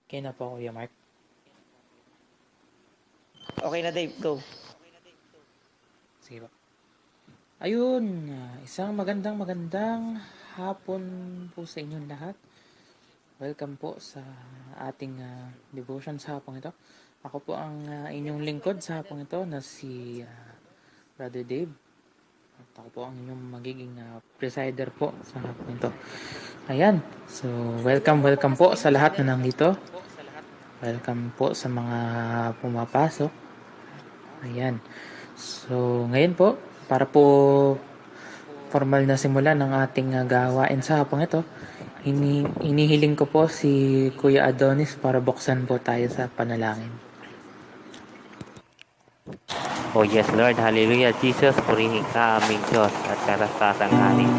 Okay na po, Kuya Mark. Okay na Dave, go. Sige po. Ayun, isang magandang hapon po sa inyong lahat. Welcome po sa ating devotion sa hapong ito. Ako po ang inyong lingkod sa hapong ito na si Brother Dave. At ako po ang inyong magiging presider po sa hapong ito. Ayan, so welcome po sa lahat na nandito. Welcome po sa mga pumapasok. Ayan. So, ngayon po, para po formal na simula ng ating gawain sa hapong ito, inihiling ko po si Kuya Adonis para buksan po tayo sa panalangin. O yes, Lord. Hallelujah. Jesus, purihin ka aming Diyos at karastasan amin.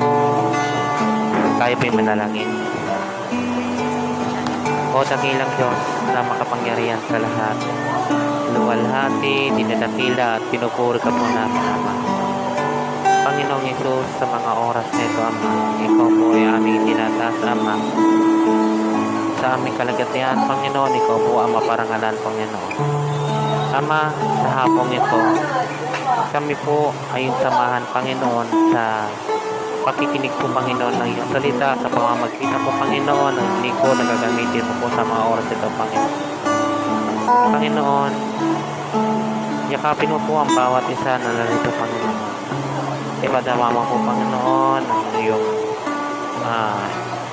Tayo po'y manalangin. O dakilang Diyos na makapangyarihan sa lahat, luwalhati, dinadakila at pinupuri ka po namin, Ama. Panginoong Yesus, sa mga oras na ito, Ama, ikaw po ay aming tinataas, Ama. Sa aming kalagatian, Panginoon, ikaw po ang maparangalan, Panginoon. Ama, sa hapong ito, kami po ay samahan, Panginoon, sa pakikinig po, Panginoon, ng iyong salita, sa pamamagitan po, Panginoon, ng lingkod na gagamitin mo po sa mga oras ito, Panginoon. Panginoon, yakapin mo po ang bawat isa na narito, Panginoon. Ipadama mo po, Panginoon, ang iyong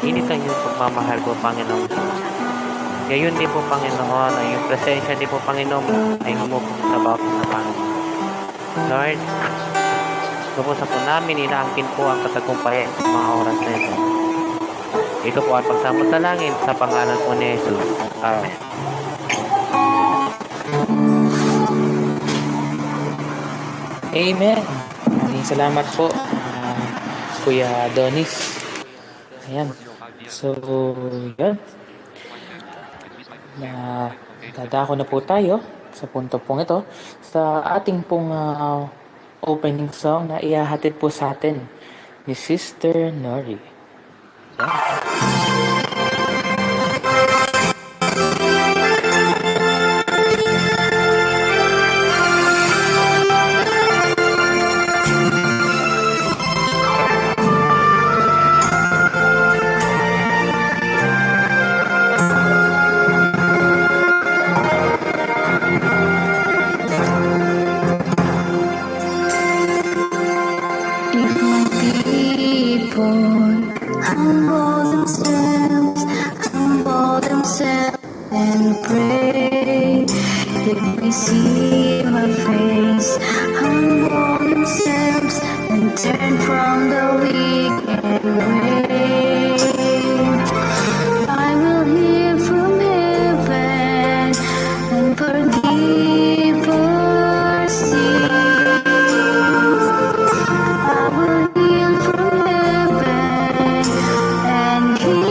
init ang iyong pagmamahal po, Panginoon. Gayon din po, Panginoon, ang iyong presensya din po, Panginoon, ay humubog sa bawat isa, Panginoon. Lord, lubusan po namin, inaangkin po ang katagumpayan sa mga oras na ito. Ito po ang pagsamantalangin sa pangalan po ni Jesus. Amen. Amen! Maraming salamat po, Kuya Adonis. Ayan. So, yan. Dadako na po tayo sa punto pong ito sa ating pong opening song na ihahatid po sa atin ni Sister Nori. Yan. And pray, let me see my face. Humble themselves and turn from the wicked way. I will hear from heaven and forgive our sins. I will hear from heaven and hear.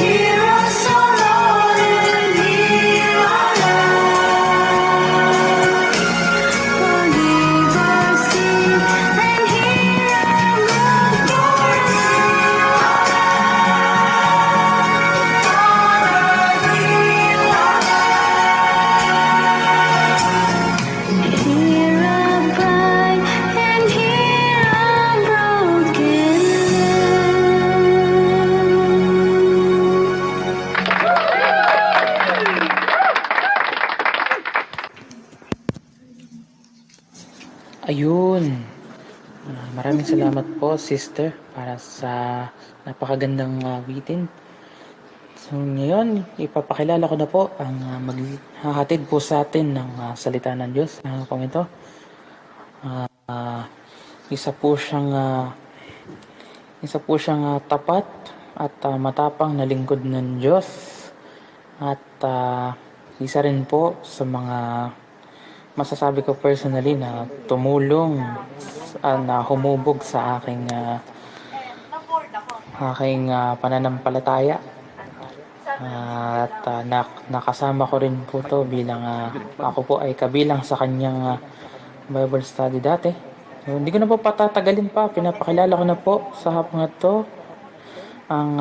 Hear us, O Lord, and hear our love. Forgive our sin and hear our groan. Hear our cry and hear our broken Ayun. Maraming salamat po, sister, para sa napakagandang awitin. So, ngayon, ipapakilala ko na po ang maghahatid po sa atin ng salita ng Diyos. Kung ito, isa po siyang tapat at matapang na lingkod ng Diyos. At isa rin po sa mga masasabi ko personally na tumulong na humubog sa aking pananampalataya. At nakasama ko rin po to bilang ako po ay kabilang sa kanyang Bible study dati. So, hindi ko na po patatagalin pa. Pinapakilala ko na po sa hapong ito ang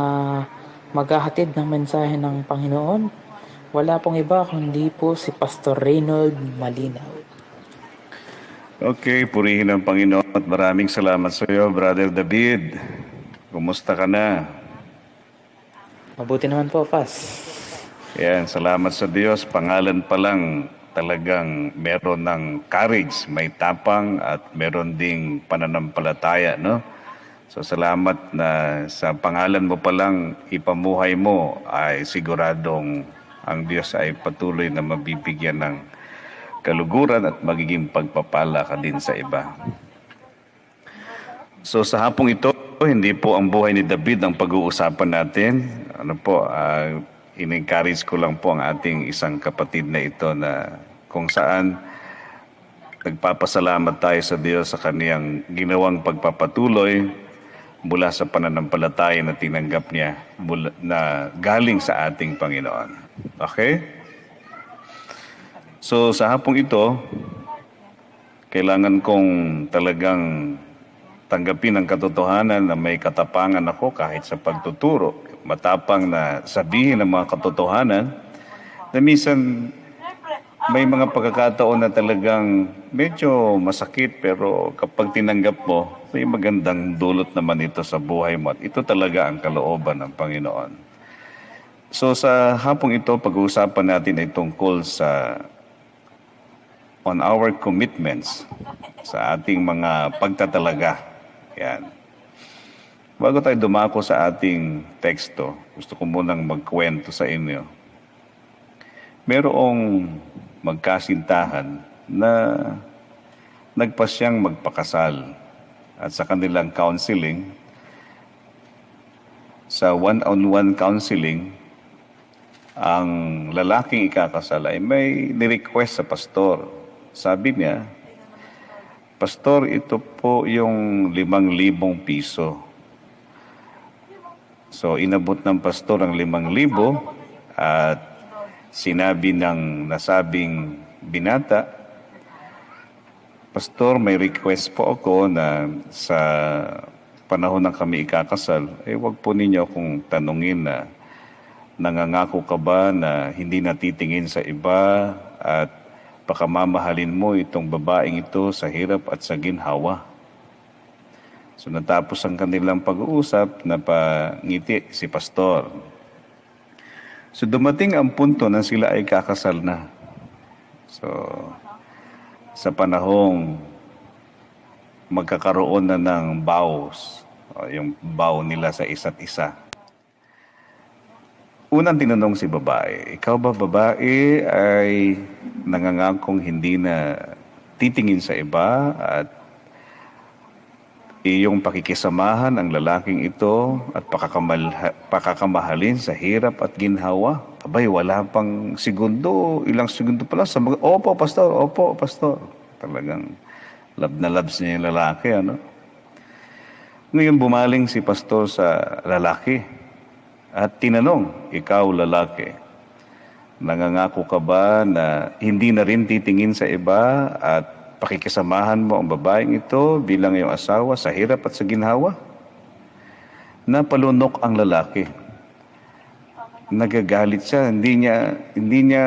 maghahatid ng mensahe ng Panginoon. Wala pong iba kundi po si Pastor Reynold Malinaw. Okay, purihin ang Panginoon at maraming salamat sa iyo, Brother David. Kumusta ka na? Mabuti naman po, Pas. Yan, salamat sa Diyos. Pangalan pa lang talagang meron ng courage, may tapang at meron ding pananampalataya, no? So salamat na sa pangalan mo pa lang ipamuhay mo ay siguradong ang Diyos ay patuloy na mabibigyan ng kaluguran at magiging pagpapala ka din sa iba. So sa hapong ito, hindi po ang buhay ni David ang pag-uusapan natin. In-encourage ko lang po ang ating isang kapatid na ito na kung saan nagpapasalamat tayo sa Diyos sa kaniyang ginawang pagpapatuloy mula sa pananampalataya na tinanggap niya na galing sa ating Panginoon. Okay? So sa hapong ito, kailangan kong talagang tanggapin ang katotohanan na may katapangan ako kahit sa pagtuturo. Matapang na sabihin ang mga katotohanan na minsan may mga pagkakataon na talagang medyo masakit pero kapag tinanggap mo, may magandang dulot naman ito sa buhay mo. At ito talaga ang kalooban ng Panginoon. So sa hapong ito, pag-uusapan natin ay tungkol on our commitments, sa ating mga pagtatalaga. Yan. Bago tayo dumako sa ating teksto, gusto ko munang magkwento sa inyo. Merong magkasintahan na nagpasyang magpakasal at sa kanilang counseling, sa one-on-one counseling, ang lalaking ikakasal ay may ni-request sa pastor. Sabi niya, Pastor, ito po yung 5,000 piso. So, inabot ng pastor ang 5,000 at sinabi ng nasabing binata, Pastor, may request po ako na sa panahon ng kami ikakasal, wag po ninyo akong tanungin na nangangako ka ba na hindi natitingin sa iba at pakamamahalin mo itong babaeng ito sa hirap at sa ginhawa. So natapos ang kanilang pag-uusap, napangiti si pastor. So dumating ang punto na sila ay kakasal na. So sa panahong magkakaroon na ng vows, yung vow nila sa isa't isa. Unang tinanong si babae, ikaw ba babae ay nangangakong hindi na titingin sa iba at iyong pakikisamahan ang lalaking ito at pakakamahalin sa hirap at ginhawa? Abay, wala pang segundo, ilang segundo pa lang. Opo, pastor, opo, pastor. Talagang love na loves niya yung lalaki, ano? Ngayon bumaling si pastor sa lalaki at tinanong, ikaw lalaki, nangangako ka ba na hindi na rin titingin sa iba at pakikisamahan mo ang babaeng ito bilang iyong asawa sa hirap at sa ginhawa? Napalunok ang lalaki. Nagagalit siya, hindi niya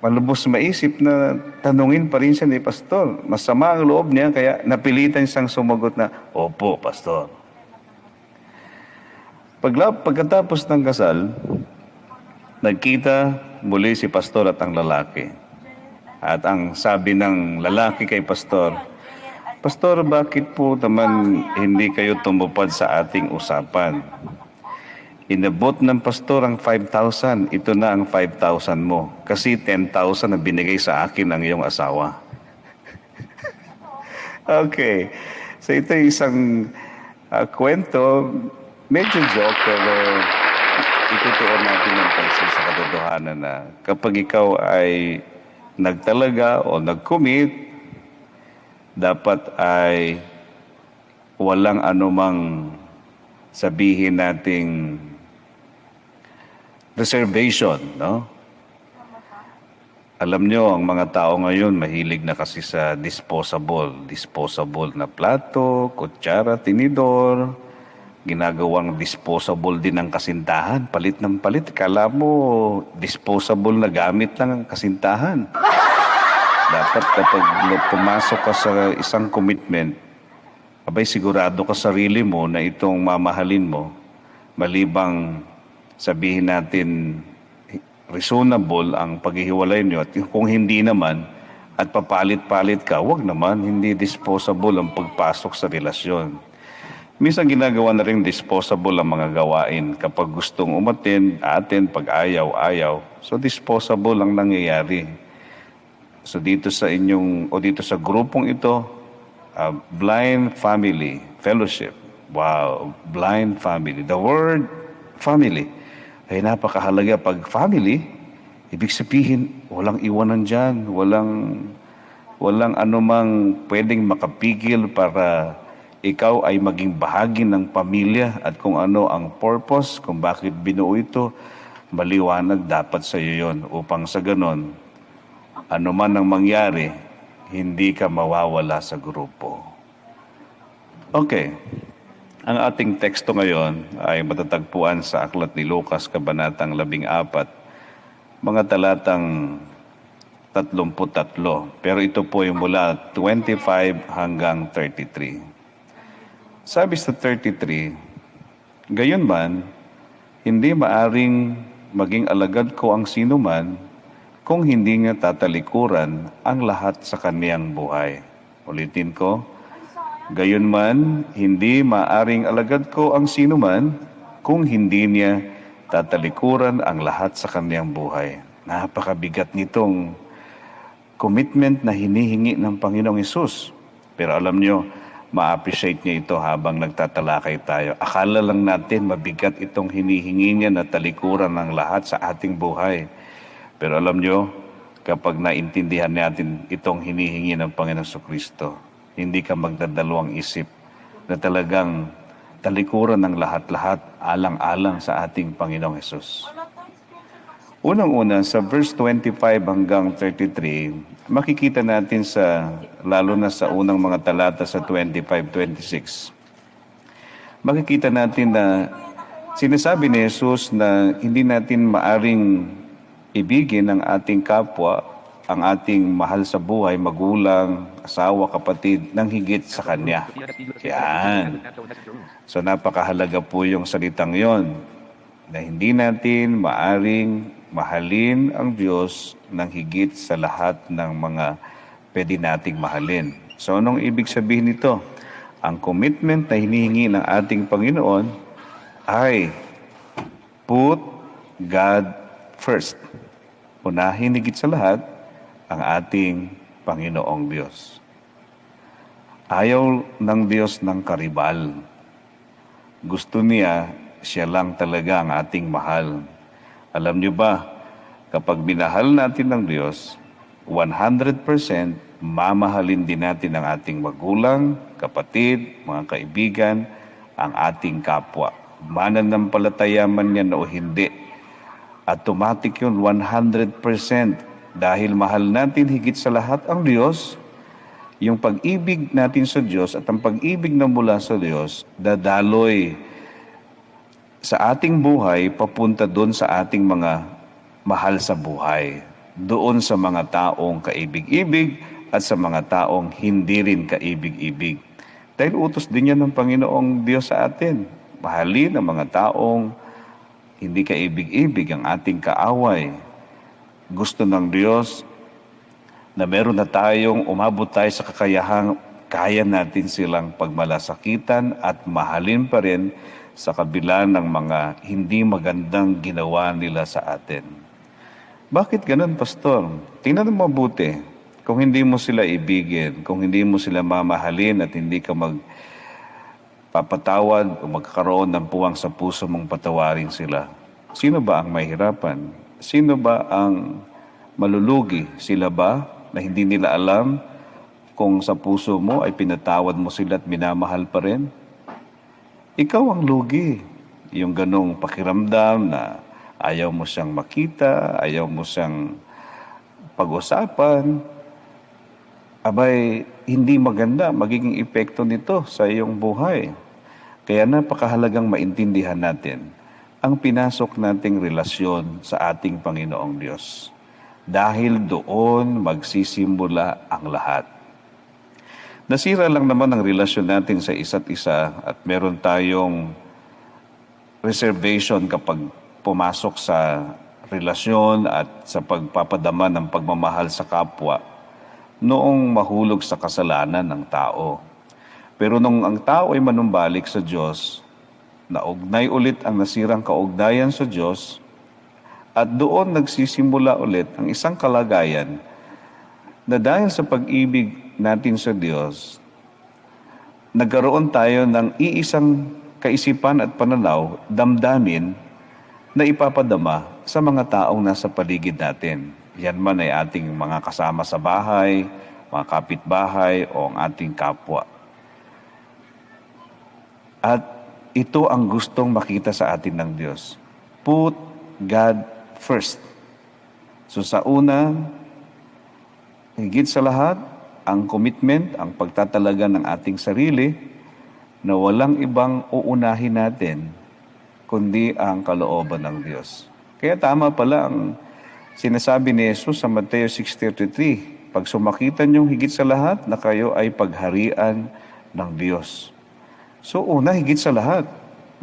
malubos maisip na tanungin pa rin siya ni pastor. Masama ang loob niya kaya napilitan siyang sumagot na, opo, pastor. Pagkatapos ng kasal, nagkita muli si pastor at ang lalaki. At ang sabi ng lalaki kay pastor, Pastor, bakit po naman hindi kayo tumupad sa ating usapan? Inabot ng pastor ang 5,000, ito na ang 5,000 mo. Kasi 10,000 na binigay sa akin ang iyong asawa. Okay. So ito yung isang kwento, medyo joke, pero itutuon natin ng pansin sa katotohanan na kapag ikaw ay nagtalaga o nag-commit, dapat ay walang anumang sabihin nating reservation, no? Alam nyo, ang mga tao ngayon mahilig na kasi sa disposable na plato, kutsara, tinidor, ginagawang disposable din ang kasintahan, palit ng palit. Kala mo, disposable na gamit lang ang kasintahan. Dapat kapag pumasok ka sa isang commitment, abay sigurado ka sarili mo na itong mamahalin mo, malibang sabihin natin reasonable ang paghihiwalay niyo, at kung hindi naman at papalit-palit ka, wag naman, hindi disposable ang pagpasok sa relasyon. Minsan ginagawa na rin disposable ang mga gawain. Kapag gustong umattend, pag ayaw. So disposable ang nangyayari. So dito sa grupong ito, Blind Family Fellowship. Wow, Blind Family. The word family ay napakahalaga. Pag family, ibig sabihin, walang iwanan dyan, walang anumang pwedeng makapigil para ikaw ay maging bahagi ng pamilya at kung ano ang purpose, kung bakit binuo ito, maliwanag dapat sa iyo yun upang sa ganon, ano man ang mangyari, hindi ka mawawala sa grupo. Okay. Ang ating teksto ngayon ay matatagpuan sa Aklat ni Lucas, Kabanatang 14, mga talatang 33. Pero ito po ay mula 25 hanggang 33. Sabi sa 33, gayunman, hindi maaring maging alagad ko ang sinuman kung hindi niya tatalikuran ang lahat sa kaniyang buhay. Ulitin ko, gayunman, hindi maaring alagad ko ang sinuman kung hindi niya tatalikuran ang lahat sa kaniyang buhay. Napakabigat nitong commitment na hinihingi ng Panginoong Hesus. Pero alam nyo, ma-appreciate niya ito habang nagtatalakay tayo. Akala lang natin mabigat itong hinihingi niya na talikuran ng lahat sa ating buhay. Pero alam nyo, kapag naintindihan natin itong hinihingi ng Panginoong Kristo, hindi ka magdadalawang isip na talagang talikuran ng lahat-lahat alang-alang sa ating Panginoong Hesus. Unang-una, sa verse 25 hanggang 33, makikita natin lalo na sa unang mga talata sa 25-26, makikita natin na sinasabi ni Jesus na hindi natin maaring ibigin ang ating kapwa, ang ating mahal sa buhay, magulang, asawa, kapatid, nang higit sa Kanya. Yan. So napakahalaga po yung salitang yon, na hindi natin maaring mahalin ang Diyos nang higit sa lahat ng mga pwede nating mahalin. So anong ibig sabihin nito? Ang commitment na hinihingi ng ating Panginoon ay put God first. Unahin higit sa lahat ang ating Panginoong Diyos. Ayaw ng Diyos ng karibal. Gusto niya, siya lang talaga ang ating mahal. Alam niyo ba, kapag minahal natin ng Diyos, 100% mamahalin din natin ang ating magulang, kapatid, mga kaibigan, ang ating kapwa. Mananampalataya man yan o hindi. Automatic yun, 100%. Dahil mahal natin higit sa lahat ang Diyos, yung pag-ibig natin sa Diyos at ang pag-ibig na mula sa Diyos, dadaloy sa ating buhay papunta doon sa ating mga mahal sa buhay. Doon sa mga taong kaibig-ibig at sa mga taong hindi rin kaibig-ibig. Dahil utos din yan ng Panginoong Diyos sa atin. Mahalin ang mga taong hindi kaibig-ibig, ang ating kaaway. Gusto ng Diyos na meron na tayong umabot tayo sa kakayahang kaya natin silang pagmalasakitan at mahalin pa rin sa kabila ng mga hindi magandang ginawa nila sa atin. Bakit ganun, Pastor? Tingnan mo mabuti. Kung hindi mo sila ibigin, kung hindi mo sila mamahalin at hindi ka magpapatawad o magkakaroon ng puwang sa puso mong patawarin sila, sino ba ang mahirapan? Sino ba ang malulugi? Sila ba na hindi nila alam kung sa puso mo ay pinatawad mo sila at minamahal pa rin? Ikaw ang lugi. Yung ganong pakiramdam na ayaw mo siyang makita, ayaw mo siyang pag-usapan, abay, hindi maganda magiging epekto nito sa iyong buhay. Kaya napakahalagang maintindihan natin ang pinasok nating relasyon sa ating Panginoong Diyos. Dahil doon magsisimula ang lahat. Nasira lang naman ang relasyon natin sa isa't isa at meron tayong reservation kapag pumasok sa relasyon at sa pagpapadama ng pagmamahal sa kapwa noong mahulog sa kasalanan ng tao. Pero nung ang tao ay manumbalik sa Diyos, naugnay ulit ang nasirang kaugnayan sa Diyos, at doon nagsisimula ulit ang isang kalagayan na dahil sa pag-ibig natin sa Diyos, nagkaroon tayo ng iisang kaisipan at pananaw, damdamin na ipapadama sa mga taong nasa paligid natin. Yan man ay ating mga kasama sa bahay, mga kapitbahay o ang ating kapwa. At ito ang gustong makita sa atin ng Diyos. Put God first. So sa una, higit sa lahat, ang commitment, ang pagtatalaga ng ating sarili na walang ibang uunahin natin kundi ang kalooban ng Diyos. Kaya tama pala ang sinasabi ni Jesus sa Mateo 6:33, pag sumakitan niyong higit sa lahat na kayo ay pagharian ng Diyos. So una, higit sa lahat,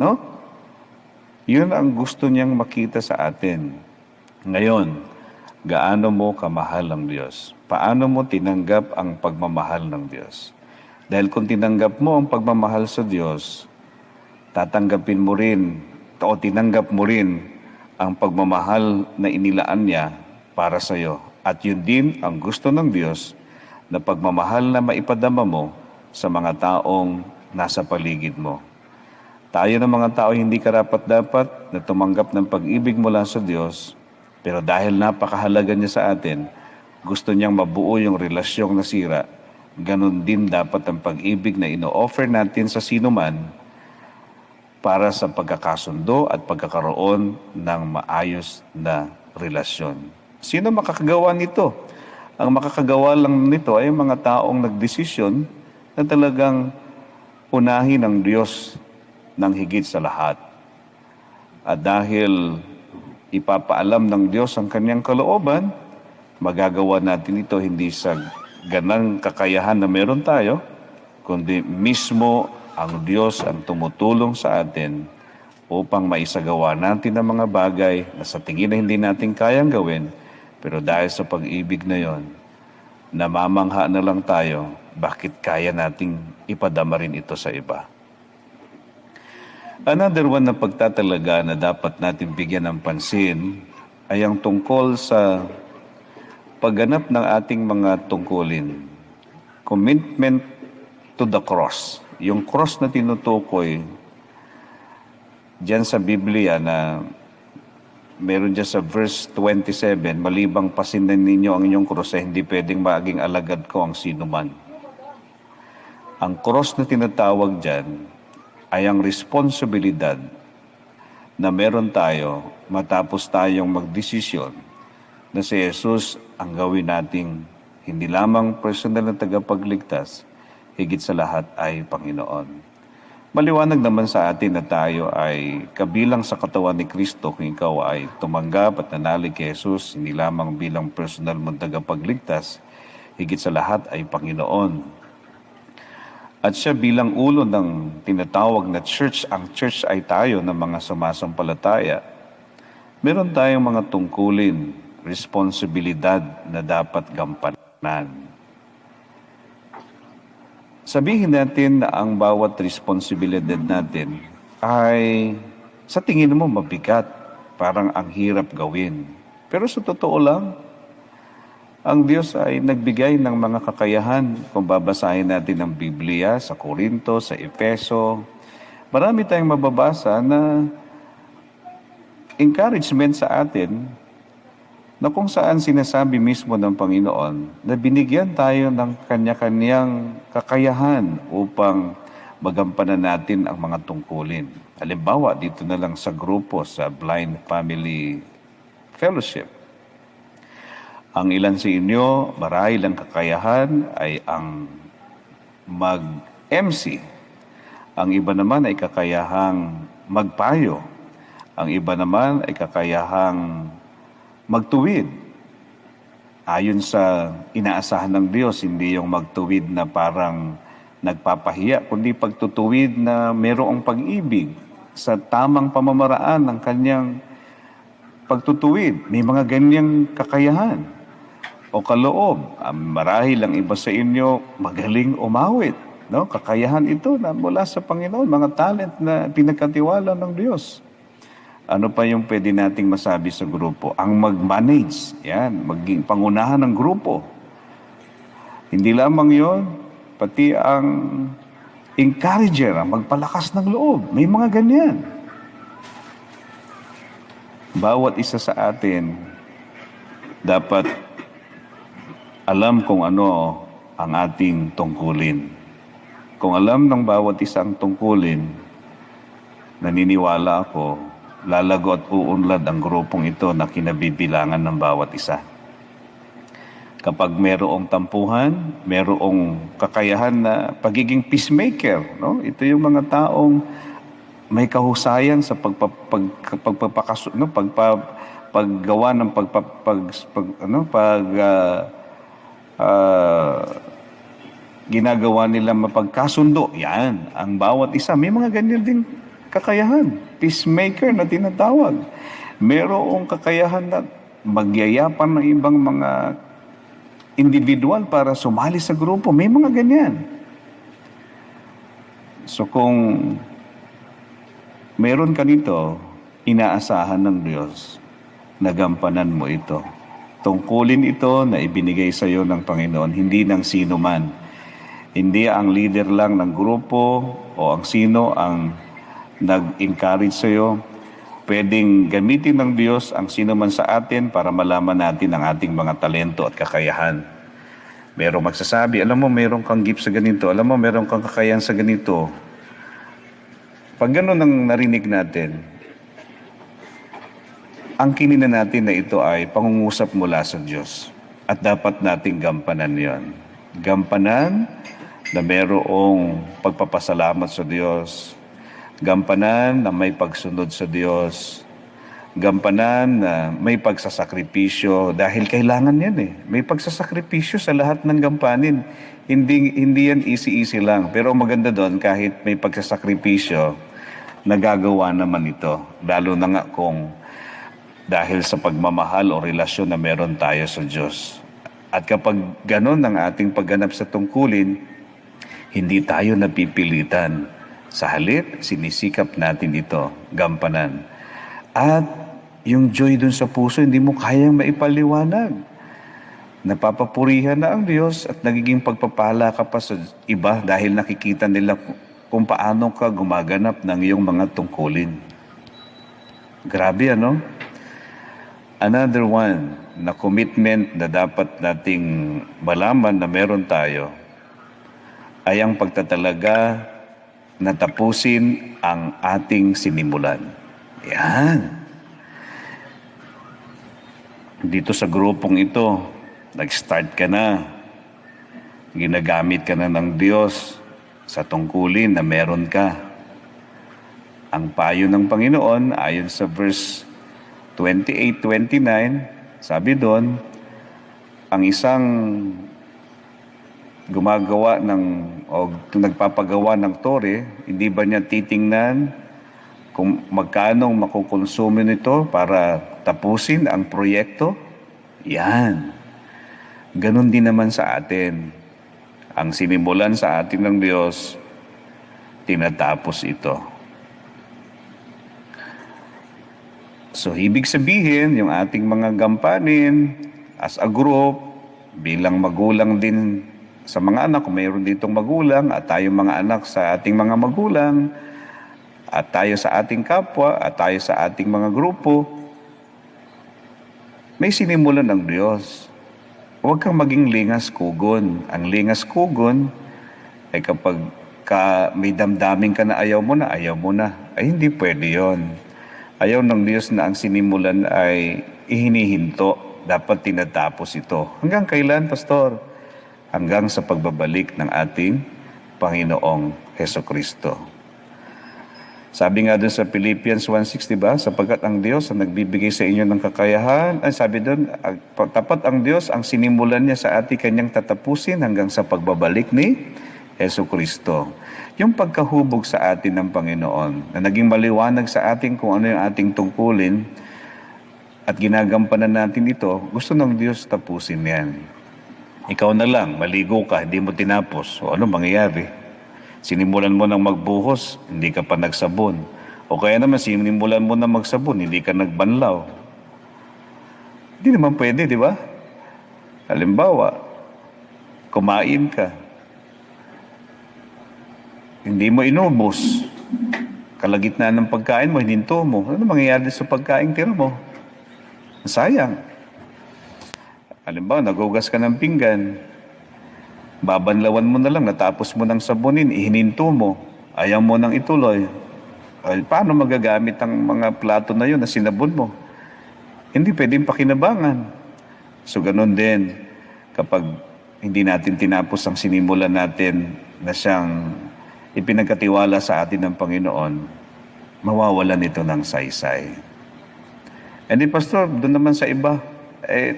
no? Yun ang gusto niyang makita sa atin. Ngayon, gaano mo kamahal ang Diyos? Paano mo tinanggap ang pagmamahal ng Diyos? Dahil kung tinanggap mo ang pagmamahal sa Diyos, tatanggapin mo rin o tinanggap mo rin ang pagmamahal na inilaan niya para sa iyo. At yun din ang gusto ng Diyos na pagmamahal na maipadama mo sa mga taong nasa paligid mo. Tayo ng mga tao hindi karapat-dapat na tumanggap ng pag-ibig mula sa Diyos, pero dahil napakahalaga niya sa atin, gusto niyang mabuo yung relasyong nasira, ganun din dapat ang pag-ibig na ino-offer natin sa sinuman para sa pagkakasundo at pagkakaroon ng maayos na relasyon. Sino makakagawa nito? Ang makakagawa lang nito ay mga taong nagdesisyon na talagang unahin ang Diyos ng higit sa lahat. At dahil ipapaalam ng Diyos ang kanyang kalooban, magagawa natin ito hindi sa ganang kakayahan na meron tayo, kundi mismo ang Diyos ang tumutulong sa atin upang maisagawa natin ang mga bagay na sa tingin na hindi natin kayang gawin, pero dahil sa pag-ibig na yon, namamangha na lang tayo, bakit kaya nating ipadama rin ito sa iba. Another one na pagtatalaga na dapat natin bigyan ng pansin ay ang tungkol sa pagganap ng ating mga tungkulin. Commitment to the cross. Yung cross na tinutukoy diyan sa Biblia na meron dyan sa verse 27, malibang pasindan ninyo ang inyong krus ay hindi pwedeng maging alagad ko ang sino man. Ang cross na tinatawag dyan ay ang responsibilidad na meron tayo matapos tayong magdesisyon na si Jesus ang gawin nating hindi lamang personal na tagapagligtas, higit sa lahat ay Panginoon. Maliwanag naman sa atin na tayo ay kabilang sa katawan ni Kristo kung ikaw ay tumanggap at nanalig kay Jesus, hindi lamang bilang personal mong tagapagligtas, higit sa lahat ay Panginoon. At siya bilang ulo ng tinatawag na church, ang church ay tayo ng mga sumasampalataya. Meron tayong mga tungkulin, responsibilidad na dapat gampanan. Sabihin natin na ang bawat responsibilidad natin ay sa tingin mo mabigat, parang ang hirap gawin. Pero sa totoo lang, ang Diyos ay nagbigay ng mga kakayahan. Kung babasahin natin ang Biblia sa Korinto, sa Efeso, marami tayong mababasa na encouragement sa atin na kung saan sinasabi mismo ng Panginoon na binigyan tayo ng kanya-kanyang kakayahan upang magampanan natin ang mga tungkulin. Halimbawa, dito na lang sa grupo, sa Blind Family Fellowship. Ang ilan sa inyo, marahil ang kakayahan ay ang mag-MC. Ang iba naman ay kakayahang magpayo. Ang iba naman ay kakayahang magtuwid. Ayon sa inaasahan ng Diyos, hindi yung magtuwid na parang nagpapahiya, kundi pagtutuwid na mayroong pag-ibig sa tamang pamamaraan ng kanyang pagtutuwid. May mga ganyang kakayahan o kaloob. Marahil ang iba sa inyo magaling umawit. No? Kakayahan ito na mula sa Panginoon, mga talent na pinagkatiwala ng Diyos. Ano pa yung pwede nating masabi sa grupo? Ang mag-manage, yan, maging pangunahan ng grupo. Hindi lamang yon, pati ang encourager, ang magpalakas ng loob. May mga ganyan. Bawat isa sa atin dapat alam kung ano ang ating tungkulin. Kung alam ng bawat isang tungkulin, naniniwala ako, lalago at uunlad ang grupong ito na kinabibilangan ng bawat isa. Kapag merong tampuhan, merong kakayahan na pagiging peacemaker, no? Ito yung mga taong may kahusayan sa paggawa ng ginagawa nila mapagkasundo. Yan, ang bawat isa. May mga ganyan din kakayahan. Peacemaker na tinatawag. Merong kakayahan na magyayapan ng ibang mga individual para sumali sa grupo. May mga ganyan. So kung meron ka nito, inaasahan ng Diyos, nagampanan mo ito. Tungkulin ito na ibinigay sa iyo ng Panginoon, hindi ng sino man. Hindi ang leader lang ng grupo o ang sino ang nag-encourage sa iyo. Pwedeng gamitin ng Diyos ang sino man sa atin para malaman natin ang ating mga talento at kakayahan. Merong magsasabi, alam mo, meron kang gift sa ganito. Alam mo, meron kang kakayahan sa ganito. Pag gano'n ang narinig natin, ang kinina natin na ito ay pangungusap mula sa Diyos. At dapat nating gampanan yon. Gampanan na mayroong pagpapasalamat sa Diyos. Gampanan na may pagsunod sa Diyos. Gampanan na may pagsasakripisyo. Dahil kailangan yan eh. May pagsasakripisyo sa lahat ng gampanin. Hindi yan easy-easy lang. Pero maganda doon, kahit may pagsasakripisyo, nagagawa naman ito. Lalo na nga kung dahil sa pagmamahal o relasyon na meron tayo sa Diyos. At kapag ganon ang ating pagganap sa tungkulin, hindi tayo napipilitan. Sa halip, sinisikap natin ito, gampanan. At yung joy dun sa puso, hindi mo kayang maipaliwanag. Napapapurihan na ang Diyos at nagiging pagpapala ka pa sa iba dahil nakikita nila kung paano ka gumaganap ng iyong mga tungkulin. Grabe, ano? Another one na commitment na dapat nating malaman na meron tayo ay ang pagtatalaga na tapusin ang ating sinimulan. Yan. Dito sa grupong ito, nag-start ka na. Ginagamit ka na ng Diyos sa tungkulin na meron ka. Ang payo ng Panginoon, ayon sa verse 28-29, sabi doon, ang isang gumagawa o nagpapagawa ng tore, hindi ba niya titingnan kung magkano makukonsumo nito para tapusin ang proyekto? Yan. Ganon din naman sa atin. Ang sinimulan sa atin ng Diyos, tinatapos ito. So, ibig sabihin, yung ating mga gampanin as a group, bilang magulang din sa mga anak, kung mayroon ditong magulang, at tayo mga anak sa ating mga magulang, at tayo sa ating kapwa, at tayo sa ating mga grupo, may sinimulan ng Diyos. Huwag kang maging lingas kugon. Ang lingas kugon ay kapag may damdamin ka na ayaw mo na, ay hindi pwede yon. Ayaw ng Diyos na ang sinimulan ay ihinihinto. Dapat tinatapos ito. Hanggang kailan, Pastor? Hanggang sa pagbabalik ng ating Panginoong Hesukristo. Sabi nga doon sa Philippians 1:6, diba? Sapagkat ang Diyos ang nagbibigay sa inyo ng kakayahan. Ay, sabi doon, tapat ang Diyos, ang sinimulan niya sa ating kanyang tatapusin hanggang sa pagbabalik ni Hesukristo. Yung pagkahubog sa atin ng Panginoon, na naging maliwanag sa atin kung ano yung ating tungkulin, at ginagampanan natin ito, gusto ng Diyos tapusin yan. Ikaw na lang, maligo ka, hindi mo tinapos. O ano mangyayari? Sinimulan mo ng magbuhos, hindi ka pa nagsabon. O kaya naman, sinimulan mo na magsabon, hindi ka nagbanlaw. Hindi naman pwede, di ba? Halimbawa, kumain ka. Hindi mo inubos. Kalagitnaan ng pagkain mo, hininto mo. Ano mangyayari sa pagkain tira mo? Sayang. Halimbawa, nagugas ka ng pinggan. Babanlawan mo na lang, natapos mo ng sabunin, ihininto mo. Ayaw mo nang ituloy. Ay, paano magagamit ang mga plato na yun na sinabon mo? Hindi pwedeng pakinabangan. So, ganun din. Kapag hindi natin tinapos ang sinimulan natin na siyang ipinagkatiwala sa atin ng Panginoon, mawawalan ito ng saysay. And then, Pastor, doon naman sa iba,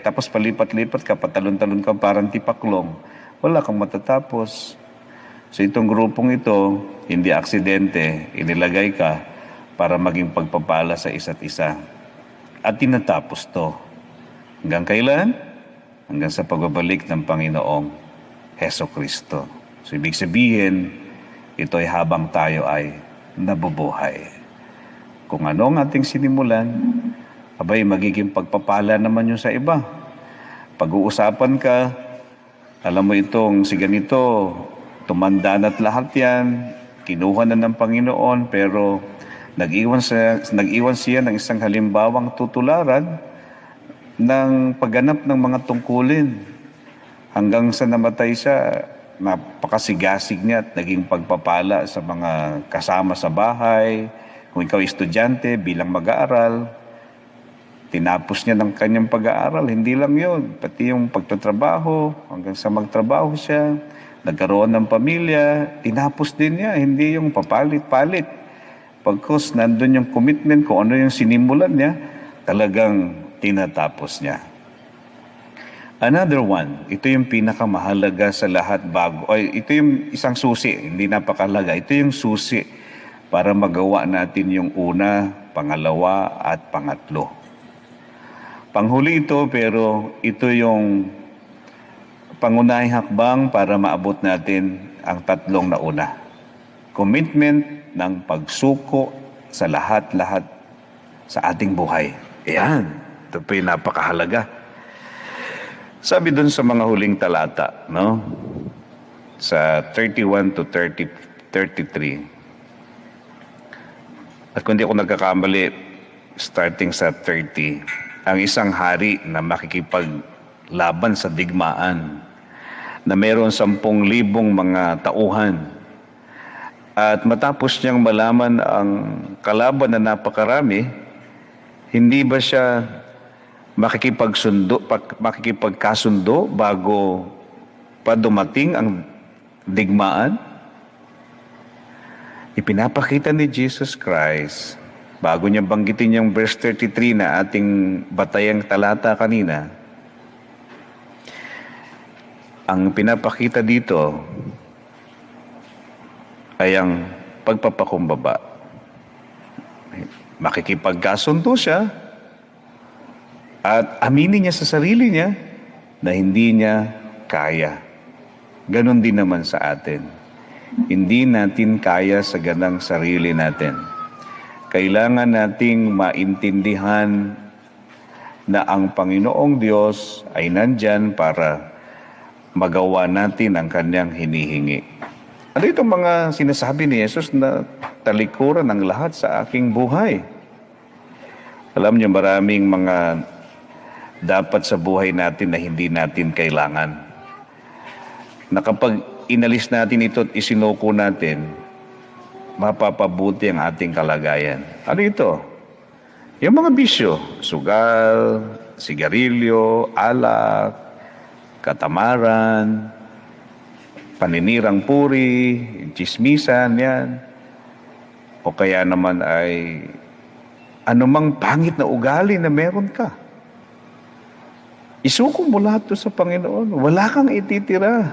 tapos palipat-lipat ka, patalon-talon ka, parang tipaklong. Wala kang matatapos. So itong grupong ito, hindi aksidente, inilagay ka para maging pagpapala sa isa't isa. At tinatapos to. Hanggang kailan? Hanggang sa pagbabalik ng Panginoong Hesukristo. So ibig sabihin, ito ay habang tayo ay nabubuhay. Kung ano ang ating sinimulan, abay magiging pagpapala naman yun sa iba. Pag-uusapan ka, alam mo itong si ganito, tumanda na't lahat yan, kinuha na ng Panginoon, pero nag-iwan siya ng isang halimbawang tutularan ng pagganap ng mga tungkulin. Hanggang sa namatay siya, napakasigasig niya at naging pagpapala sa mga kasama sa bahay. Kung ikaw estudyante bilang mag-aaral, tinapos niya ng kanyang pag-aaral. Hindi lang yun, pati yung pagtatrabaho, hanggang sa magtrabaho siya, nagkaroon ng pamilya, tinapos din niya, hindi yung papalit-palit. Pagkos nandun yung commitment, kung ano yung sinimulan niya, talagang tinatapos niya. Another one, ito yung pinakamahalaga sa lahat ito yung isang susi, hindi napakalaga. Ito yung susi para magawa natin yung una, pangalawa, at pangatlo. Panghuli ito, pero ito yung pangunahing hakbang para maabot natin ang tatlong nauna. Commitment ng pagsuko sa lahat-lahat sa ating buhay. Ayan, ito po yung napakahalaga. Sabi dun sa mga huling talata, no? Sa 31 to 33. At kung di ako nagkakamali, starting sa 30. ang isang hari na makikipaglaban sa digmaan, na meron 10,000 mga tauhan. At matapos niyang malaman ang kalaban na napakarami, hindi ba siya makikipagkasundo bago pa dumating ang digmaan? Ipinapakita ni Jesus Christ, bago niya banggitin yung verse 33 na ating batayang talata kanina, ang pinapakita dito ay ang pagpapakumbaba. Makikipagkasundo siya at aminin niya sa sarili niya na hindi niya kaya. Ganon din naman sa atin. Hindi natin kaya sa ganang sarili natin. Kailangan nating maintindihan na ang Panginoong Diyos ay nandyan para magawa natin ang kanyang hinihingi. Ano itong mga sinasabi ni Jesus na talikuran ng lahat sa aking buhay? Alam niyo, maraming mga dapat sa buhay natin na hindi natin kailangan. Na kapag inalis natin ito at isinuko natin, mapapabuti ang ating kalagayan. Ano ito? Yung mga bisyo, sugal, sigarilyo, alak, katamaran, paninirang puri, chismisan, yan. O kaya naman ay anumang pangit na ugali na meron ka. Isuko mo lahat to sa Panginoon. Wala kang ititira.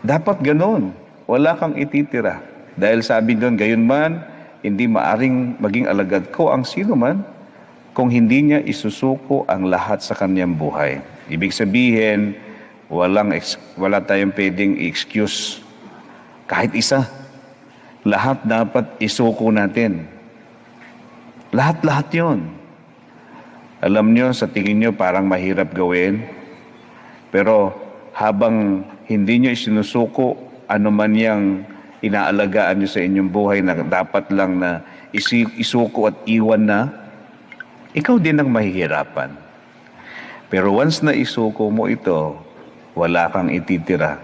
Dapat ganon. Wala kang ititira. Dahil sabi doon, gayon man, hindi maaring maging alagad ko ang sino man kung hindi niya isusuko ang lahat sa kanyang buhay. Ibig sabihin, wala tayong pwedeng excuse. Kahit isa. Lahat dapat isuko natin. Lahat-lahat yon. Alam nyo, sa tingin nyo parang mahirap gawin. Pero habang hindi nyo isinusuko, ano man yang inaalagaan nyo sa inyong buhay na dapat lang na isuko at iwan na, ikaw din ang mahihirapan. Pero once na isuko mo ito, wala kang ititira.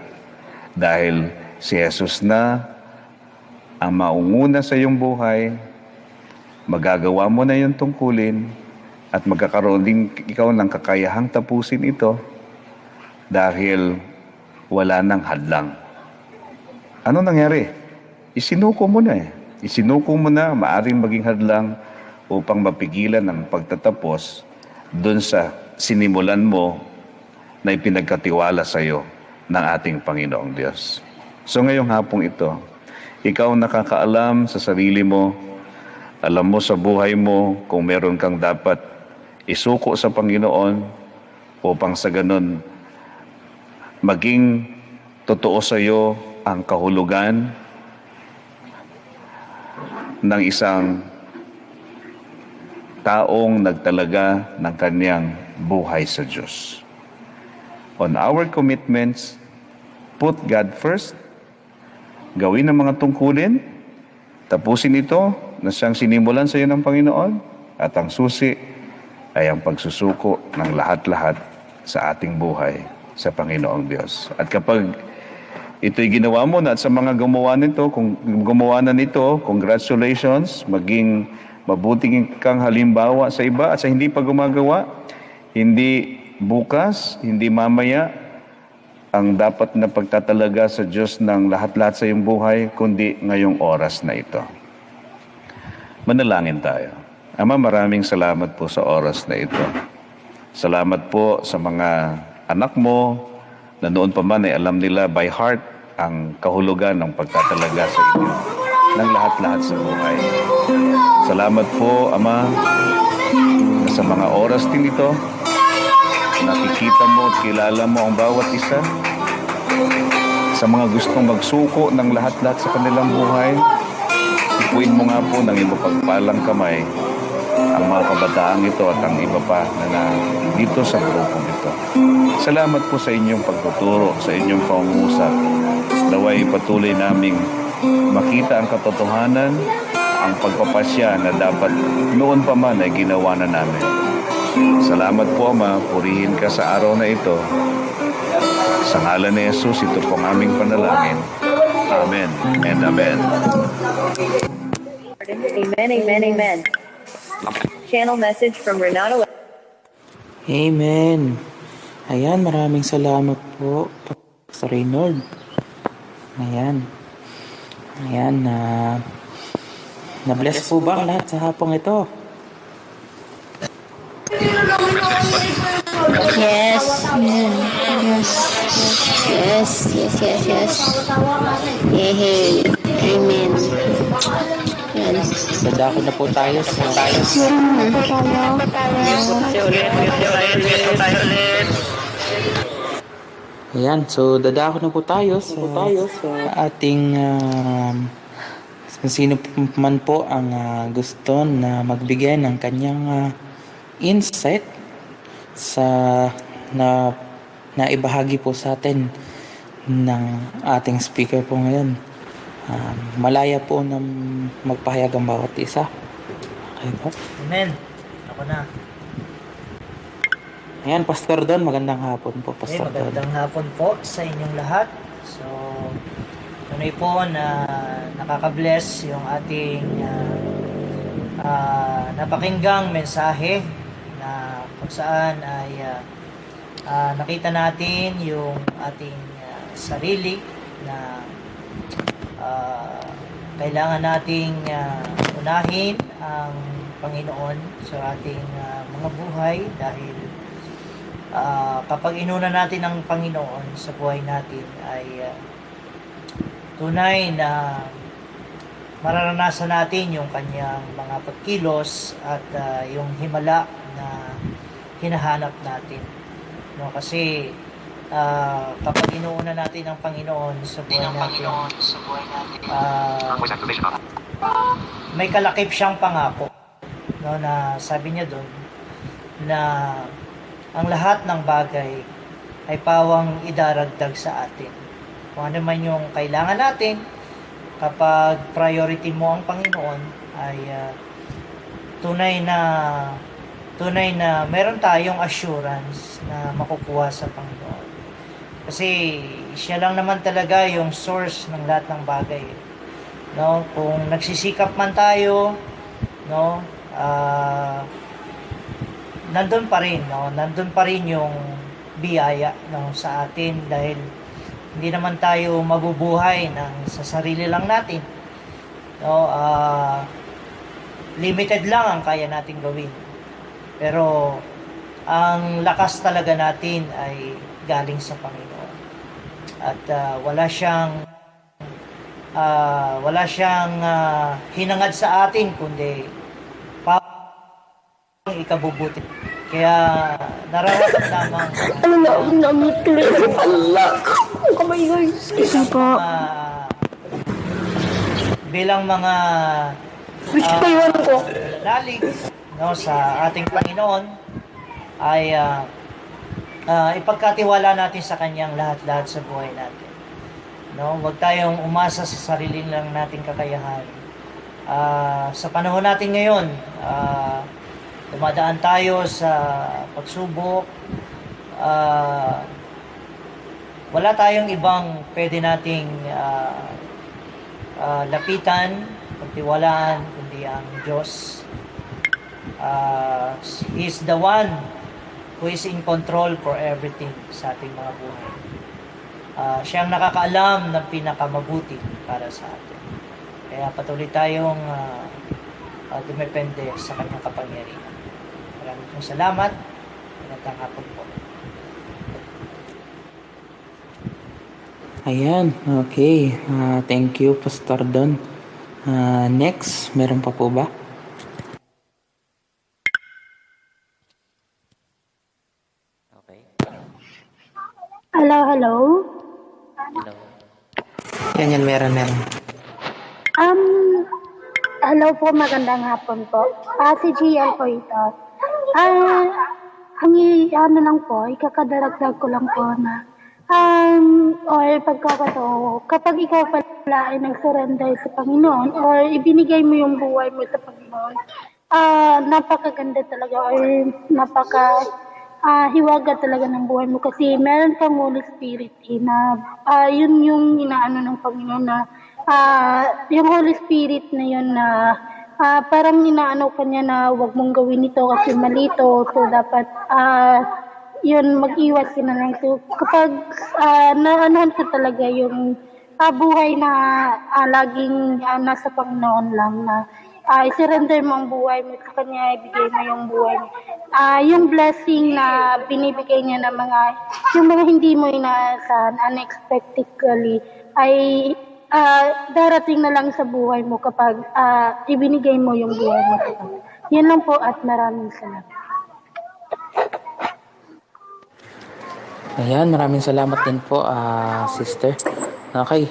Dahil si Jesus na ang maunguna sa iyong buhay, magagawa mo na yung tungkulin, at magkakaroon din ikaw ng kakayahang tapusin ito dahil wala nang hadlang. Ano nangyari? Isinuko mo na eh. Isinuko mo na, maaring maging hadlang upang mapigilan ang pagtatapos dun sa sinimulan mo na ipinagkatiwala sa iyo ng ating Panginoong Diyos. So ngayong hapong ito, ikaw nakakaalam sa sarili mo, alam mo sa buhay mo kung meron kang dapat isuko sa Panginoon upang sa ganun maging totoo sa iyo ang kahulugan ng isang taong nagtalaga ng kanyang buhay sa Diyos. On our commitments, put God first, gawin ang mga tungkulin, tapusin ito na siyang sinimulan sa iyo ng Panginoon, at ang susi ay ang pagsusuko ng lahat-lahat sa ating buhay sa Panginoong Diyos. At kapag ito'y ginawa mo na at sa mga gumawa nito, kung gumawa na nito, congratulations, maging mabuting kang halimbawa sa iba at sa hindi pa gumagawa, hindi bukas, hindi mamaya, ang dapat na pagtatalaga sa Diyos ng lahat-lahat sa iyong buhay, kundi ngayong oras na ito. Manalangin tayo. Ama, maraming salamat po sa oras na ito. Salamat po sa mga anak mo na noon pa man ay alam nila by heart ang kahulugan ng pagtatalaga sa inyo ng lahat-lahat sa buhay. Salamat po, Ama, na sa mga oras din ito, nakikita mo at kilala mo ang bawat isa. Sa mga gustong magsuko ng lahat-lahat sa kanilang buhay, ipuin mo nga po ng iyong pagpalang kamay ang mga kabataang ito at ang iba pa na dito sa grupong ito. Salamat po sa inyong pagtuturo, sa inyong pangungusap. Naway patuloy naming makita ang katotohanan ang pagpapasya na dapat noon pa man ay ginawa na namin. Salamat po, Ama. Purihin ka sa araw na ito. Sa ngalan ni Jesus, ito po ang aming panalangin. Amen and amen. Amen, amen, amen. Channel message from Renato. Amen. Ayan, maraming salamat po, Pastor Reynold. Ayan. Ayan, na-bless po ba ang lahat sa hapong ito? Yes. Amen. Yes. Yes. Yes. Yes. Yes. Hey. Amen. Yes. Dadako na po tayo sa Ayan, so dadako na po tayo sa ating kung sino man po ang gusto na magbigay ng kanyang insight sa na ibahagi po sa atin ng ating speaker po ngayon. Malaya po na magpahayag ang bawat isa. Okay po? Amen. Ako na. Ayan, Pastor Don, magandang hapon po, Okay, Pastor Don. magandang hapon po sa inyong lahat. So, tunay po na nakaka-bless yung ating napakinggang mensahe na kung saan ay nakita natin yung ating sarili na kailangan nating unahin ang Panginoon sa ating mga buhay dahil kapag inuna natin ang Panginoon sa buhay natin ay tunay na mararanasan natin yung kanyang mga pagkilos at yung himala na hinahanap natin. No, kasi kapag inuuna natin ang Panginoon sa buhay natin, may kalakip siyang pangako, no, na sabi niya doon na ang lahat ng bagay ay pawang idaragdag sa atin. Kung ano man yung kailangan natin, kapag priority mo ang Panginoon, ay tunay na meron tayong assurance na makukuha sa Panginoon. Kasi siya lang naman talaga yung source ng lahat ng bagay. No, kung nagsisikap man tayo, no, nandun pa rin, no? Nandun pa rin yung biyaya, no, sa atin dahil hindi naman tayo mabubuhay sa sarili lang natin. No, limited lang ang kaya nating gawin. Pero ang lakas talaga natin ay galing sa Panginoon. At wala siyang hinangad sa atin kundi ikabubuti. Kaya nararamdaman Isa po. bilang mga nalig, no, sa ating Panginoon ay ipagkatiwala natin sa kanyang lahat-lahat sa buhay natin. No, huwag tayong umasa sa sarili lang nating kakayahan. Sa panahon natin ngayon, dumadaan tayo sa pagsubok. Wala tayong ibang pwede nating lapitan, pagtiwalaan, kundi ang Diyos. He is the one who is in control for everything sa ating mga buhay. Siya ang nakakaalam ng pinakamabuti para sa atin. Kaya patuloy tayong dumepende sa kanyang kapangyarihan. Maraming pong salamat. Magandang hapon po. Ayan, okay. Thank you, Pastor Don. Next, meron pa po ba? Okay. Hello. Hello. Yan, meron. Hello po, magandang hapon po. Si GL po ito. Ano lang po, ikakadaragdag ko lang po na or pagkakatao, kapag ikaw pala ay nag-surrender sa Panginoon or ibinigay mo yung buhay mo sa Panginoon, napakaganda talaga or hiwaga talaga ng buhay mo kasi meron kang Holy Spirit na yun yung inaano ng Panginoon na yung Holy Spirit na yun na parang inaano ka niya na wag mong gawin ito kasi mali ito, so dapat yun, mag-iwas ka na lang. So, kapag naanohan ko talaga yung buhay na laging nasa Panginoon lang na i-surrender mo ang buhay mo sa Kanya, ibigay mo yung buhay mo. Yung blessing na binibigay niya ng yung mga hindi mo inaasahan, unexpectedly, ay darating na lang sa buhay mo kapag ibinigay mo yung buhay mo sa Kanya. Yan lang po at maraming salamat. Ayan, maraming salamat din po, sister. Okay,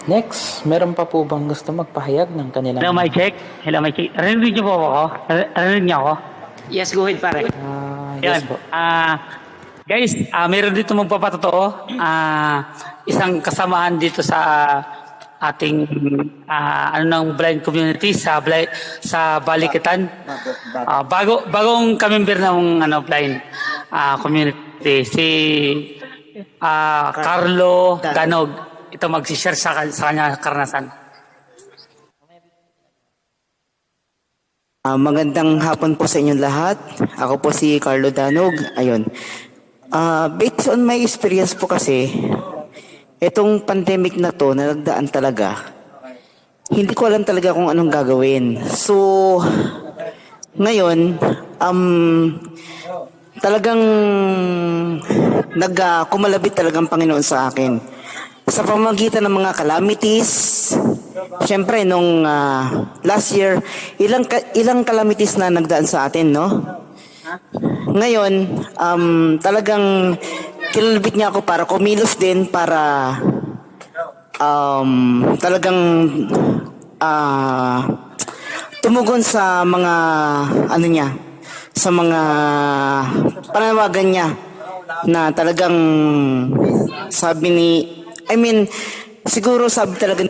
next, meron pa po bang gusto magpahayag ng kanilang... Hello, mic check. Hello, mic check. Narinig niyo po ako? Narinig niyo ako? Yes, go ahead pare. Yes Yan. po. Guys, meron dito magpapatotoo. Isang kasamaan dito sa ating blind community sa Balikitan. Bagong kamember ng blind community si Carlo Danog. Ito mag-share sa kanya karanasan. Magandang hapon po sa inyong lahat. Ako po si Carlo Danog. Ayun. Based on my experience po kasi, itong pandemic na to, na nagdaan talaga, hindi ko alam talaga kung anong gagawin. So, ngayon, talagang kumalabit talagang Panginoon sa akin. Sa pamamagitan ng mga calamities, syempre nung last year, ilang calamities na nagdaan sa atin, no? Ngayon, talagang kinalabit niya ako para kumilos din, para talagang tumugon sa mga sa mga panawagan niya na talagang siguro sabi talaga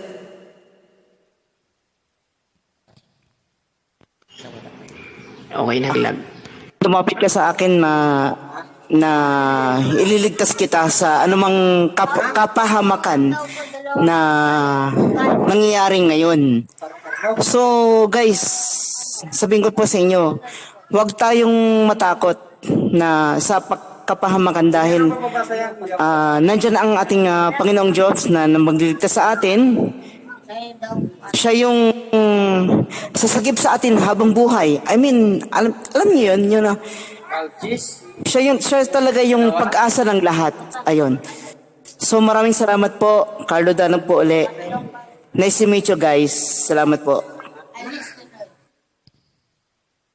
Okay, naglag. tumapit ka sa akin na ililigtas kita sa anumang kapahamakan na nangyayari ngayon. So guys, sabihin ko po sa inyo, huwag tayong matakot na sa kapahamakan dahil nandyan ang ating Panginoong Diyos na magliligtas sa atin. Siya yung sasagip sa atin habang buhay. Alam niyo yun na siya talaga yung pag-asa ng lahat. Ayun. So maraming salamat po. Carlo Danog po uli. Nice to meet you guys. Salamat po.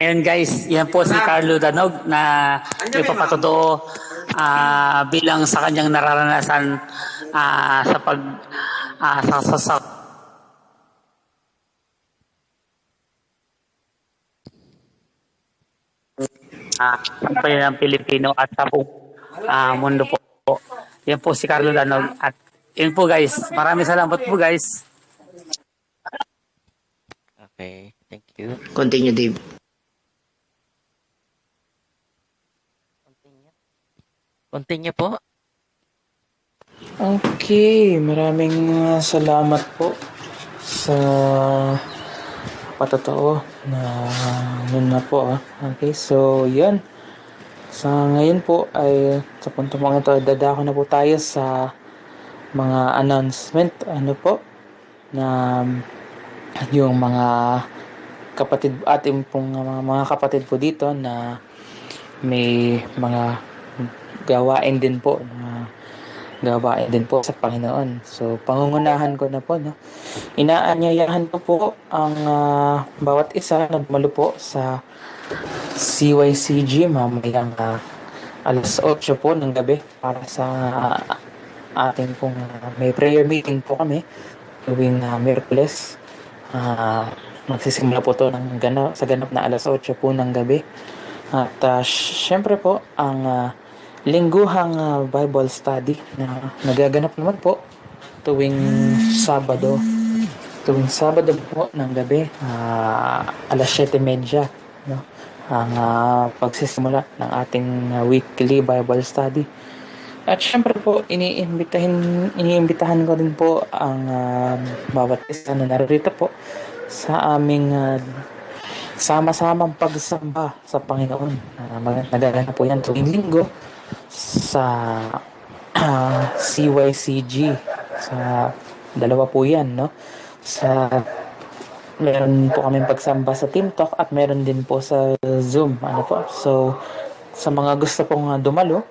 Ayan guys, yan po si Carlo Danog na ipapatotoo bilang sa kanyang nararanasan sa pag sa sambayan ng Pilipino at sa buong mundo po. Yan po si Carlo Danog at yun po guys, maraming salamat po guys. Okay, thank you. Continue, Dave. Continue po. Okay, maraming salamat po sa patotoo na yun na po. Okay, so yan. Sa ngayon po ay sa punto mga ito, dadako na po tayo sa mga announcement. Ano po? Na yung mga kapatid, ating pong mga kapatid po dito na may mga gawain din po sa Panginoon. So, pangungunahan ko na po, no? Inaanyayahan ko po ang bawat isa na dumalo po sa CYCG mamayang alas 8 po ng gabi para sa ating pong may prayer meeting po kami tuwing Miyerkules. Magsisimula po to sa ganap na alas 8 po ng gabi. At syempre po, ang lingguhang Bible study na nagaganap naman po tuwing Sabado. Tuwing Sabado po ng gabi, alas 7:30, no? Ang pagsisimula ng ating weekly Bible study. At syempre po, iniimbitahan ko din po ang bawat isa na narito po sa aming sama-samang pagsamba sa Panginoon. Nagaganap po yan tuwing linggo sa CYCG. Sa dalawa po yan, no? Meron po kaming pagsamba sa Team Talk at meron din po sa Zoom. Ano po? So, sa mga gusto pong dumalo,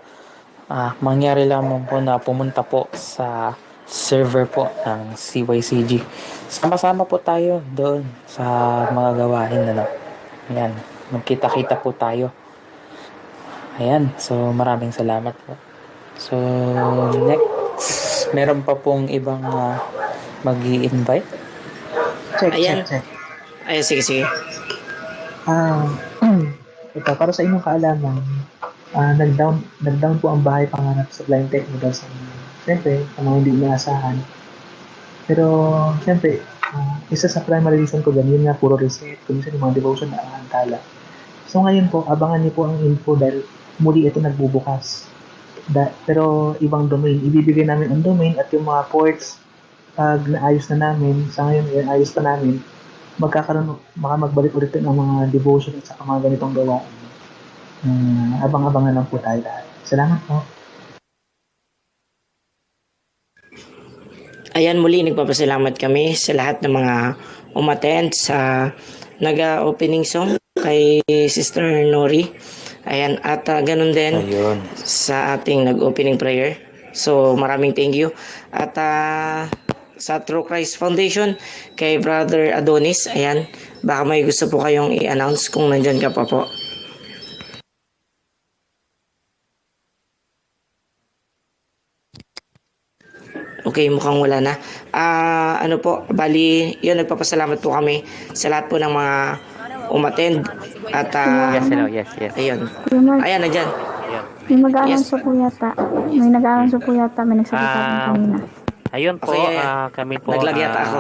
mangyari lamang po na pumunta po sa server po ng CYCG. Sama-sama po tayo doon sa mga gawain. Ano? Ayan, magkita-kita po tayo. Ayan, so maraming salamat po. So, next, meron pa pong ibang mag-i-invite. Ayan. Ayan, sige. Ito, para sa inyong kaalaman, nag-down po ang bahay pangarap sa Blind Technical sa siyempre, ang mga hindi inaasahan. Pero, siyempre, isa sa primary reason ko dyan, yun nga, puro reset, kuminsan yung mga devotion na antala. So, ngayon po, abangan niyo po ang info dahil muli ito nagbubukas. Pero, ibang domain. Ibibigay namin ang domain at yung mga ports, pag naayos na namin, sa ngayon, ayos pa namin, magbalik ulit ng mga devotion at saka mga ganitong gawain. Abang-abangan lang po tayo lahat. Salamat po. Ayan, muli nagpapasalamat kami sa lahat ng mga umattend sa nag-opening song kay Sister Nori. Ayan, at ganun din sa ating nag-opening prayer. So, maraming thank you. At sa True Christ Foundation, kay Brother Adonis, ayan, baka may gusto po kayong i-announce kung nandyan ka pa po. Okay, mukhang wala na. Ano po, bali, yun, nagpapasalamat po kami sa lahat po ng mga umattend. At, Yes, hello, yes. ayun. Ayan, nandyan. May mag-aanso po yata. May nag-aanso po yata. May nagsalita din kanina. Ayun po, Okay, kami po, naglag yata ako.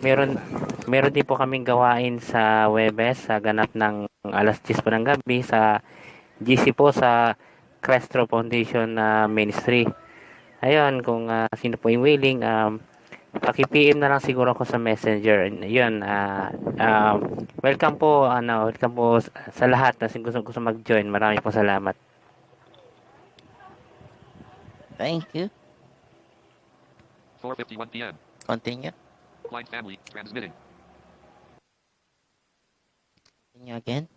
meron din po kaming gawain sa Webes sa ganap ng alas 10 po ng gabi sa GC po sa Crestro Foundation Ministry. Ayun, kung sino po yung willing, paki-PM na lang siguro ako sa Messenger. Ayun, welcome po sa lahat na gusto mag-join. Maraming po salamat. Thank you. 4:51 p.m. Continue. Blind family transmitting. Continue again.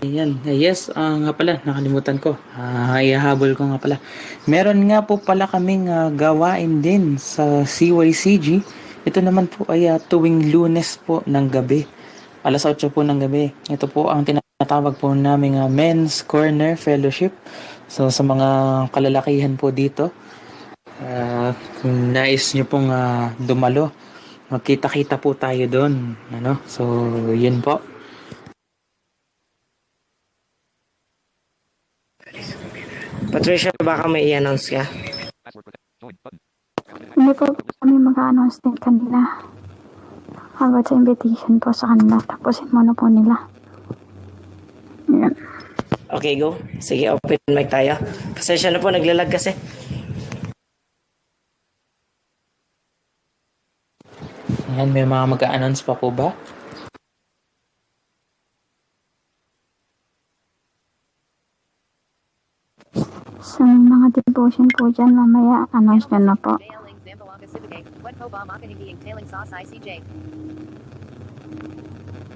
Yan. Yes, nga pala, nakalimutan ko. Ihahabol ko nga pala. Meron nga po pala kaming gawain din sa CYCG. Ito naman po ay tuwing Lunes po ng gabi. Alas 8 po ng gabi. Ito po ang tinatawag po naming Men's Corner Fellowship. So, sa mga kalalakihan po dito, kung nais nyo pong dumalo, magkita-kita po tayo doon. Ano? So, yun po. Patricia, baka may i-announce ka? Hindi po kami mag-announce din kanila. Agad sa invitation po sa kanila. Tapusin muna po nila. Yan. Okay, go. Sige, open mic tayo. Pasensya na po, naglalag kasi. Yan, may mga mag-announce pa po ba? Sa mga devotion po dyan, mamaya announce nyo na po.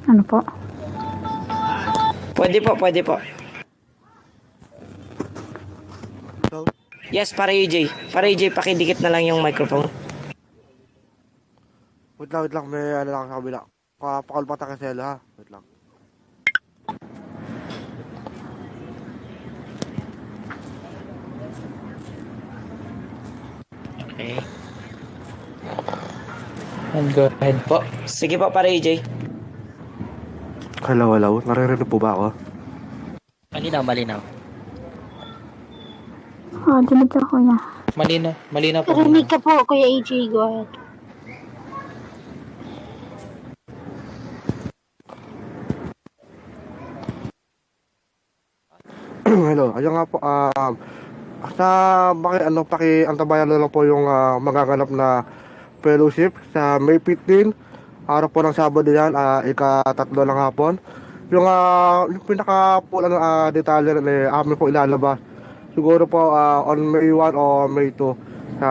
Ano po? Pwede po. Yes, para AJ. Para AJ, pakidikit na lang yung microphone. Wait lang. May ano lang sa kabila. Pakalpata kasi ha. Wait lang. Okay. And go ahead po. Sige po, para AJ. Hello. Naririnig po ba ako? Malinaw, malinaw. Oh, dinig ka, kuya. Malinaw po. Rinig ka po, Kuya AJ. Go ahead. Hello, ayun nga po, sa antabayan na lang po yung magaganap na fellowship sa May 15, araw po ng Sabado yan, ika-3 ng hapon. Yung pinaka-pula ng detalye na amin po ilalabas. Siguro po on May 1 o May 2,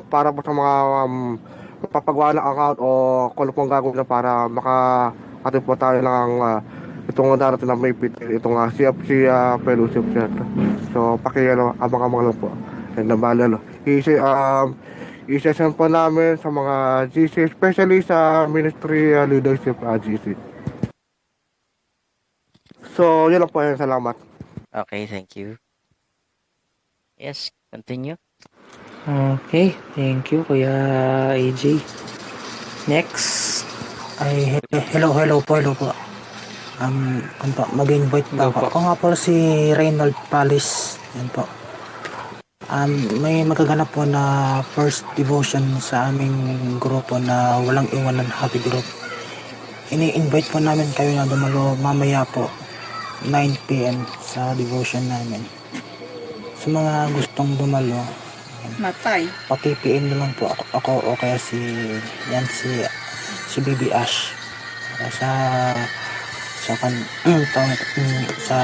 para po sa mga mapapagawa ng account o kung ano pong gagawin na para maka-atin po tayo ng itong darating na May 15, itong CFC fellowship set. So, abang-abang lang po. And nabala, i-session po namin sa mga GC, especially sa Ministry Leadership GC. So, yun lang po. Salamat. Okay, thank you. Yes, continue. Okay, thank you Kuya AJ. Next. Hello po. Mag-invite pa ako. Ako nga po si Reynold Palis. Yan po. May magaganap po na first devotion sa aming grupo na walang iwanan happy group. Ini-invite po namin kayo na dumalo mamaya po 9 p.m. sa devotion namin. Sa mga gustong dumalo, paki-PM na lang po ako o kaya si Baby Ash sa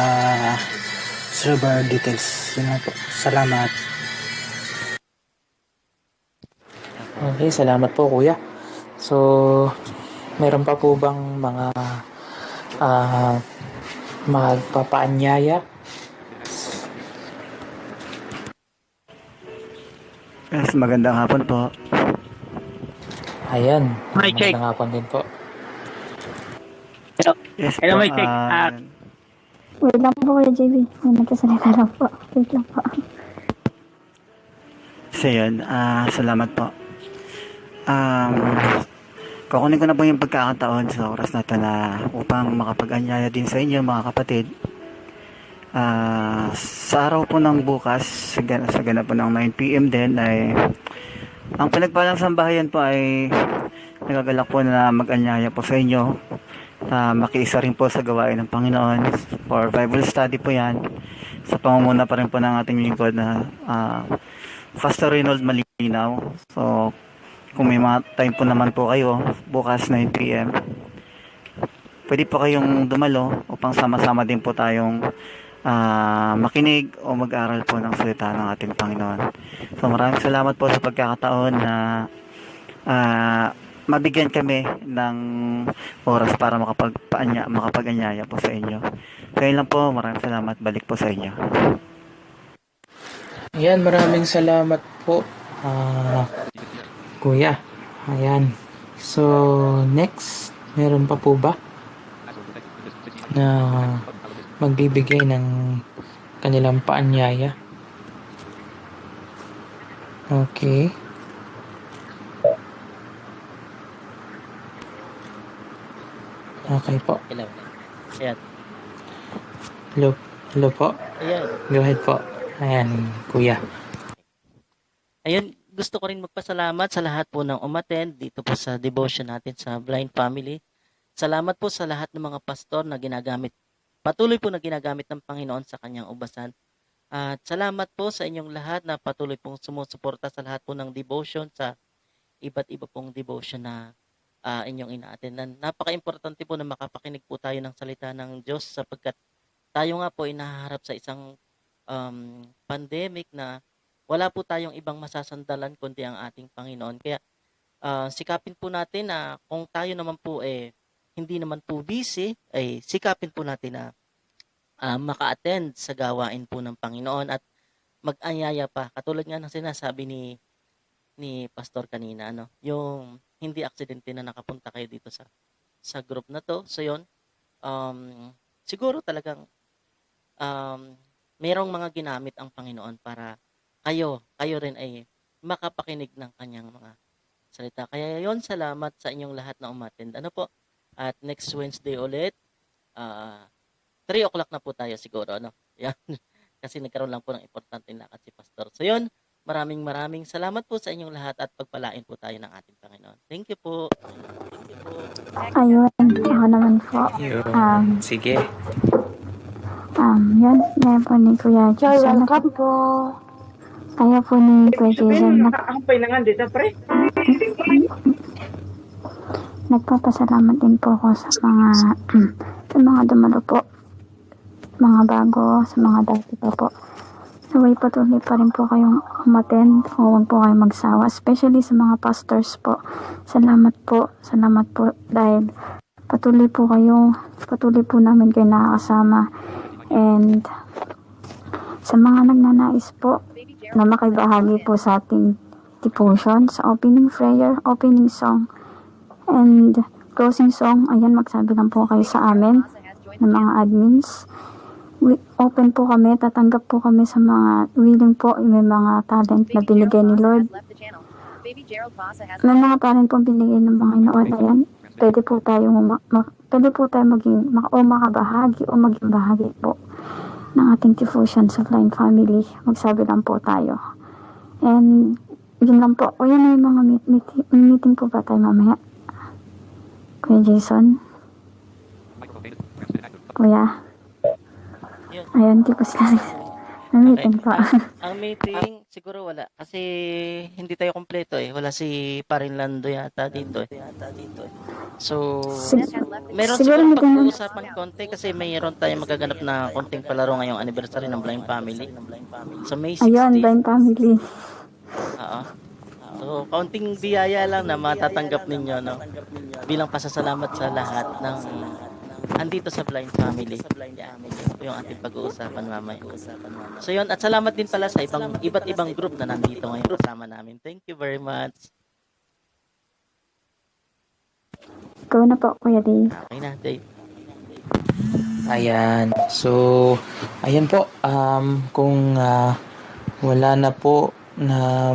server details. Yun lang po. Salamat. Okay, salamat po Kuya. So, meron pa po bang mga magpapaanyaya? Yes, magandang hapon po. Ayan, May check. magandang hapon din po. Yes Hello, po. may check. Wait lang po, Kuya JB. May nagsasalita lang po. Wait lang po. So yun, salamat po. Kukunin ko na po yung pagkakataon sa oras na ito na upang makapag-anyaya din sa inyo mga kapatid. Sa araw po ng bukas, sa ganap po ng 9 p.m. din ay ang pinagpalang sambahayan po ay nagagalak po na mag-anyaya po sa inyo. Makiisa rin po sa gawain ng Panginoon for Bible study po yan sa pangunguna pa rin po ng ating lingkod na Pastor Reynold Malinaw. So kung may mga time po naman po kayo bukas 9 p.m. pwede po kayong dumalo upang sama-sama din po tayong makinig o mag-aral po ng salita ng ating Panginoon. So maraming salamat po sa pagkakataon na mabigyan kami ng oras para makapag-anyaya po sa inyo. So yun lang po, maraming salamat. Balik po sa inyo. Ayan, maraming salamat po Kuya. Ayan. So, next, meron pa po ba na magbibigay ng kanilang paanyaya? Okay. Okay po. Hello. Ayan. Hello po. Ayan. Go ahead po. Ayan, Kuya. Ayun, gusto ko rin magpasalamat sa lahat po ng umattend dito po sa devotion natin sa Blind Family. Salamat po sa lahat ng mga pastor na patuloy po na ginagamit ng Panginoon sa kanyang ubasan. At salamat po sa inyong lahat na patuloy pong sumusuporta sa lahat po ng devotion, sa iba't iba pong devotion na inyong ina-attendan. Napaka-importante po na makapakinig po tayo ng salita ng Diyos sapagkat tayo nga po ay nahaharap sa isang pandemic na wala po tayong ibang masasandalan kundi ang ating Panginoon. Kaya sikapin po natin na kung tayo naman po hindi naman po busy, ay sikapin po natin na maka-attend sa gawain po ng Panginoon at mag-anyaya pa. Katulad nga ng sinasabi ni Pastor kanina, yung hindi aksidente na nakapunta kayo dito sa group na to. So yun, siguro talagang merong mga ginamit ang Panginoon para kayo rin ay makapakinig ng kanyang mga salita. Kaya yon, salamat sa inyong lahat na umattend. At next Wednesday ulit, 3 o'clock na po tayo siguro, no? Yan. Kasi nagkaroon lang po ng importante lakad si Pastor. So yun, maraming salamat po sa inyong lahat at pagpalain po tayo ng ating Panginoon. Thank you po. Ayun, ako naman po. Sige. Yan, ngayon po ni Kuya Joy, Jason. welcome po. Kaya po ni Kuya Jason. Nakakampay na nga dito, pre. Nagpapasalamat din po ako sa mga dumalo po. Mga bago, sa mga dati pa po. Naway patuloy pa rin po kayong umattend. Huwag po kayong magsawa. Especially sa mga pastors po. Salamat po. Salamat po dahil patuloy po namin kayo nakakasama. And sa mga nagnanais po na makibahagi po sa ating devotion, sa opening prayer, opening song, and closing song, ayan, magsabi lang po kayo sa amin ng mga admins. Open po kami, tatanggap po kami sa mga willing po, may mga talent na binigay ni Lord. May mga talent po binigay ng mga inoon, ayan. Pwede po tayo maging makabahagi o maging bahagi po ng ating devotion sa Blind Family. Magsabi lang po tayo. And yun lang po. O yan na yung mga meeting po ba tayo mamaya? Kuya Jason? Kuya? Ayun, di ko sila may meeting pa. Ang meeting, siguro wala. Kasi hindi tayo kompleto eh. Wala si Parin Lando yata dito eh. So, meron siguro pag-uusapan konti kasi mayroon tayong magaganap na konting palaro ngayong anniversary ng Blind Family. So, May 60. Ayun, Blind Family. Oo. So, kaunting biyaya lang na matatanggap ninyo, no? Bilang pasasalamat sa lahat ng andito sa Blind Family. Yung ating pag-uusapan mamaya. So yun, at salamat din pala sa iba't ibang group na nandito ngayon kasama namin. Thank you very much. Ikaw na po, Kuya Dave. Okay na, Dave. Ayan. So, ayan po. Kung wala na po na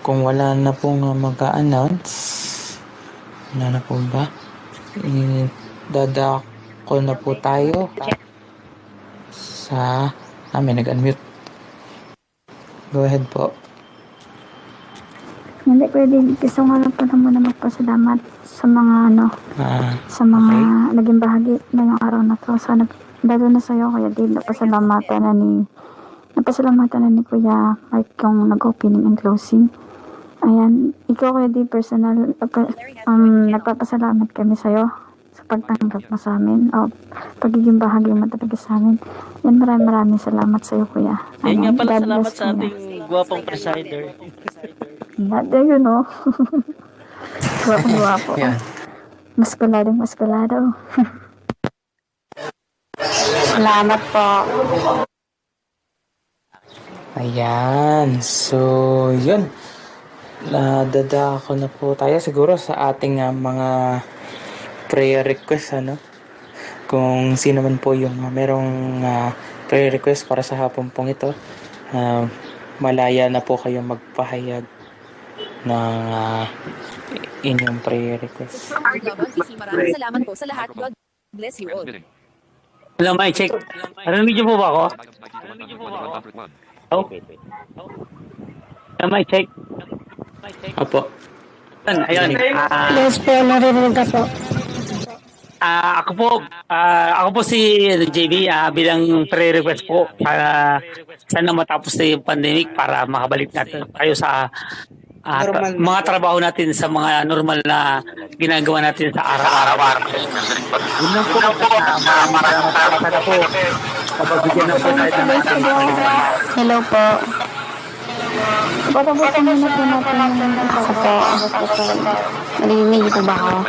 kung wala na pong mag-announce, wala na po ba? Dadako na po tayo sa may nag-unmute. Go ahead po. Hindi pwede. Gusto nga lang po na muna magpasalamat sa mga sa mga naging bahagi ngayong araw na to. Sana, lalo na sa'yo, Kuya Dave, napasalamatan na ni Kuya Mark yung nag-opening and closing. Ayan, ikaw, Kuya Dave, personal, nagpapasalamat kami sa'yo sa pagtanggap mo sa amin o pagiging bahagi mo talaga sa amin. Yan, maraming salamat sa'yo, Kuya. Yan nga pala, God salamat bless, sa Kuya. ating gwapong presider. There you know. Guwapo. Yan. Maskulado. Salamat po. Ayan. So, yun. Dadako na po tayo siguro sa ating mga prayer request, Kung sino man po yung merong prayer request para sa hapon pong ito, malaya na po kayo magpahayag ng inyong prayer request. Maraming salamat po sa lahat. God bless you all. Hello, mic check. Narinig niyo po ba ako? Okay. Hello, mic check. Opo. Ayun. Yes po, narinig ka po. Ako po si JB bilang pre-request po para sana matapos na yung pandemic para makabalik natin tayo sa mga trabaho natin sa mga normal na ginagawa natin sa araw-araw. Yun lang po. Maraming salamat po. Kapag-bigyan na po tayo ng ating Hello po. Patapusin muna po natin yung isa po. Narinig po ba ako?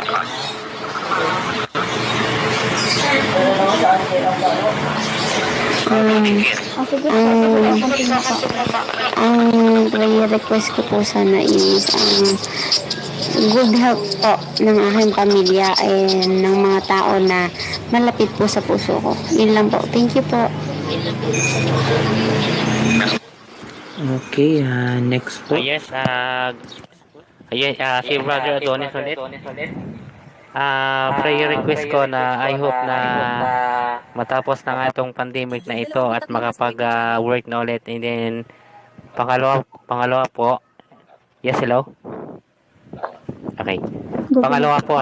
Ang prayer request ko po sana is good health po ng aking pamilya and ng mga tao na malapit po sa puso ko. Yun lang po. Thank you po. Okay, next po. Yes, si Brother Adonis ulit. prayer request ko na I hope na matapos na nga itong pandemic na ito at makapag-work na ulit. And then, pangalawa po, yes, hello? Okay. Pangalawa po,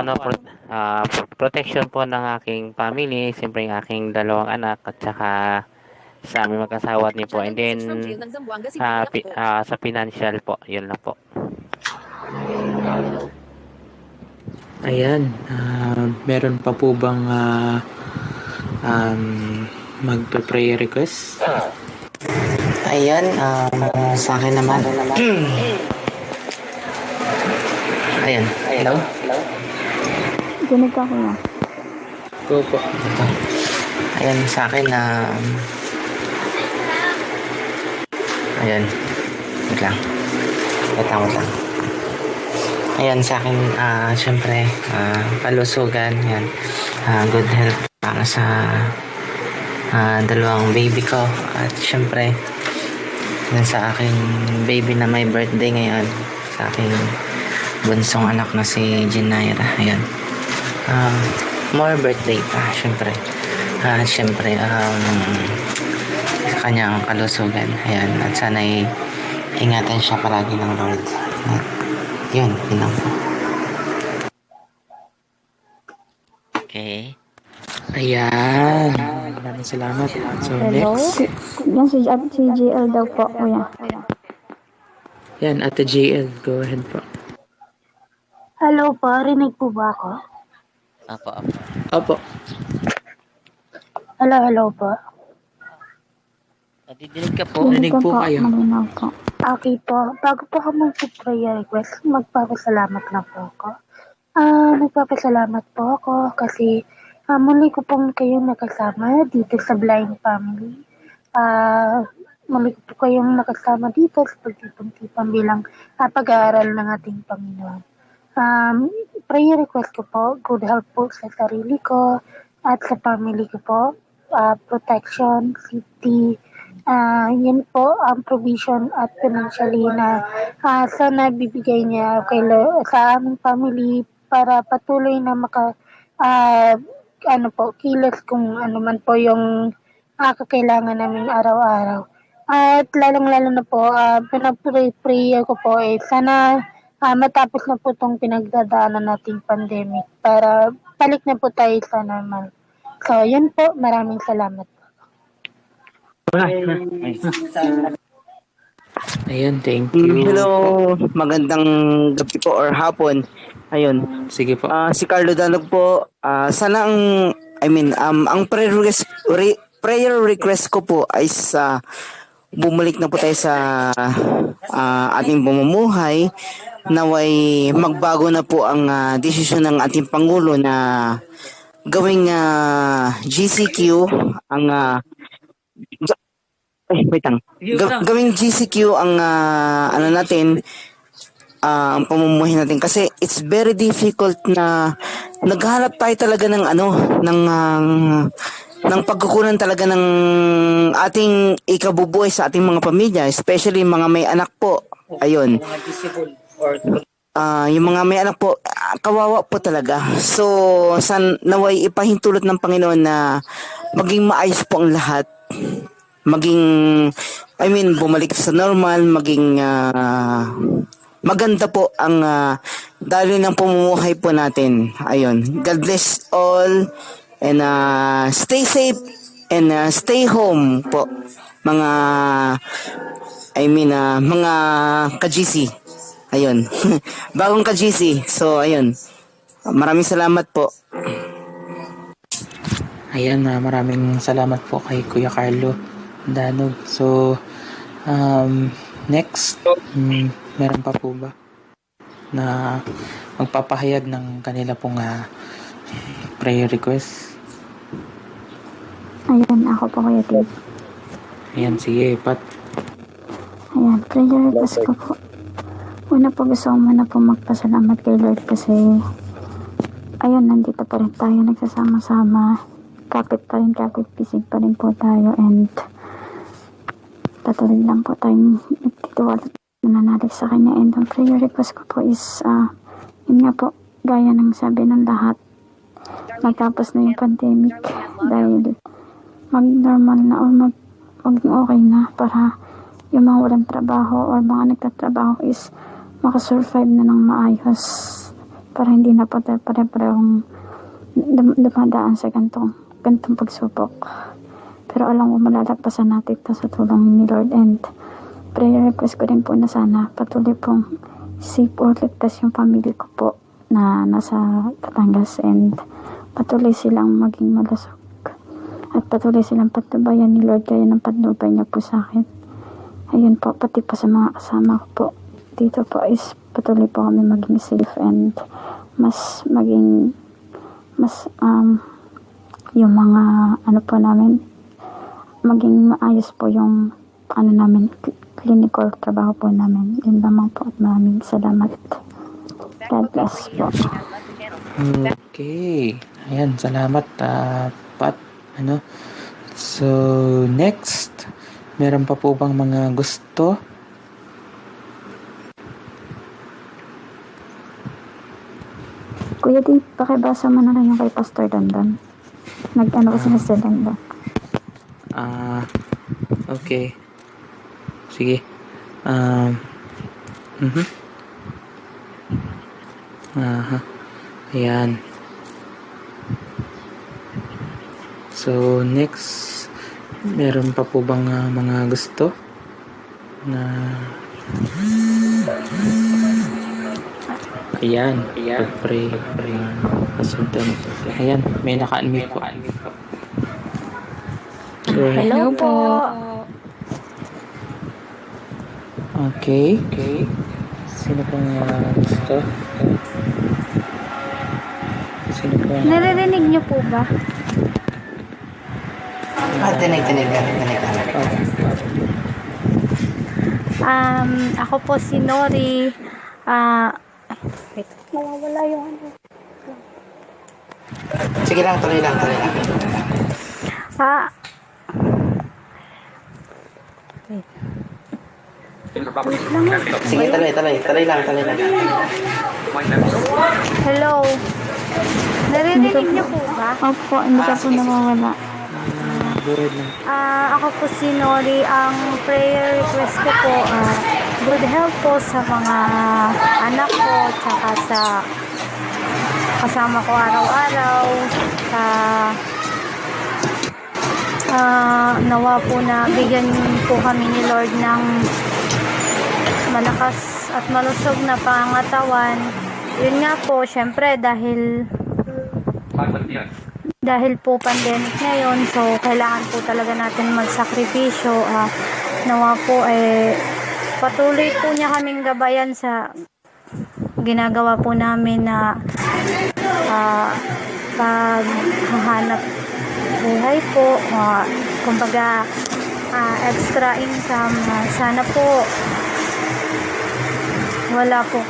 protection po ng aking family, siyempre yung aking dalawang anak at saka sa aming mag-asawa din po. And then, sa financial po, yun lang po. Ayan, meron pa po bang magpe-prayer request? Ayan, sa akin naman. Ayan, hello? Dinig ka kuya. Go po. Ayan, sa akin na... ayan, wait lang. Wait lang. Ayan, sa akin, syempre, kalusugan, yan. Good health para sa dalawang baby ko. At syempre, yan sa aking baby na may birthday ngayon. Sa aking bunsong anak na si Jinaira. Ayan. More birthday pa, syempre. Syempre, sa kanyang kalusugan. Ayan. At sana'y ingatan siya palagi ng Lord. Yun lang po. Okay. Ayan. Maraming salamat. So, Hello? next. Yan si GL daw po, kuya. Yan, Ate JL. Go ahead po. Hello po, rinig po ba ako? Opo. Hello po. Nadidinig ka po. Rinig po kayo. Malinaw po. Okay po, bago po ako mag-prayer request, magpapasalamat lang po ako. Nagpapasalamat po ako kasi muli ko pong kayong nakasama dito sa Blind Family. Muli ko po kayong nakasama dito sa pagtitipon-tipon bilang pag-aaral ng ating Panginoon. Prayer request ko po, good health po sa sarili ko at sa family ko po. Protection, safety, yun po ang provision at financially na sana bibigay niya sa aming family para patuloy na kilos kung ano man po yung kakailangan namin araw-araw. At lalong-lalo na po, pinag-pray ko po sana matapos na po itong pinagdadaanan nating pandemic para balik na po tayo sa normal. So, yun po. Maraming salamat. Ayun, thank you. Hello, magandang gabi po or hapon. Ayun. Sige po. Si Carlo Danog po. Sana ang prayer request ko po ay sa bumalik na po tayo sa ating pamumuhay. Naway magbago na po ang desisyon ng ating Pangulo na gawing GCQ ang gawing GCQ ang ang pamumuhay natin kasi it's very difficult na naghahanap tayo talaga ng ng pagkukunan talaga ng ating ikabubuhay sa ating mga pamilya, especially mga may anak po. Ayun. Yung mga may anak po, kawawa po talaga. So, naway ipahintulot ng Panginoon na maging maayos po ang lahat. Bumalik sa normal, maging maganda po ang daloy ng pamumuhay po natin. Ayun. God bless all and stay safe and stay home po. Mga mga ka-GC. Ayun. Bagong ka-GC. So, ayun. Maraming salamat po. Ayan, maraming salamat po kay Kuya Carlo Danog. So, next, meron pa po ba na magpapahayag ng kanila pong prayer request? Ayan, ako po Kuya Tim. Ayan, sige, Pat. Ayan, prayer request ko po. Una po gusto ko muna po magpasalamat kay Lord kasi ayun, nandito pa rin tayo nagsasama-sama. Kapit pisig pa rin po tayo and patuloy lang po tayong nagtitiwala nananalig sa kanya. And ang prayer request ko po is yun nga po, gaya ng sabi ng lahat, matapos na yung pandemic dahil mag-normal na o maging okay na para yung mga walang trabaho or mga nagtatrabaho is makasurvive na ng maayos para hindi na po tayo pare-parehong dumadaan sa gantong pagsubok. Pero alam ko malalagpasan natin ito sa tulong ni Lord, and prayer request ko rin po na sana patuloy pong safe or ligtas yung family ko po na nasa Batangas, and patuloy silang maging malusog at patuloy silang patnubayan ni Lord gaya ng patnubay niya po sa akin. Ayun po, pati pa sa mga kasama ko po dito po is patuloy po kami maging safe, and mas yung mga ano po namin maging maayos po yung ano namin, clinical trabaho po namin. Yun lamang po at maraming salamat. God bless po. Okay. Ayan, salamat, Pat. Ano? So, next, meron pa po bang mga gusto? Kuya Dave, pakibasa mo na lang yung kay Pastor Dandan. Nag-ano kasi na sa Dandan. Okay. Sige. Ayan. So, next, meron pa po bang mga gusto na ayan, pray kasundan. Ayan, may naka-unmute po. Hello po. Okay. Sino pong gusto? Sino pong... Naririnig niyo po ba? Tinig. Ako po si Nori. Wait. Nawawala yung ano. Sige lang, tuloy lang. Sige, tuloy lang. Hello. Naririnig niyo po ba? Opo, hindi ka po nawawala. Ako po si Nori. Ang prayer request ko po, good health po sa mga anak ko, tsaka sa kasama ko araw-araw. Nawa po na bigyan po kami ni Lord ng malakas at malusog na pangangatawan. Yun nga po, syempre dahil po pandemic ngayon, so kailangan po talaga natin magsakripisyo. Nawa po patuloy po niya kaming gabayan sa ginagawa po namin na paghahanap buhay po, kumbaga extra income. Sana po wala po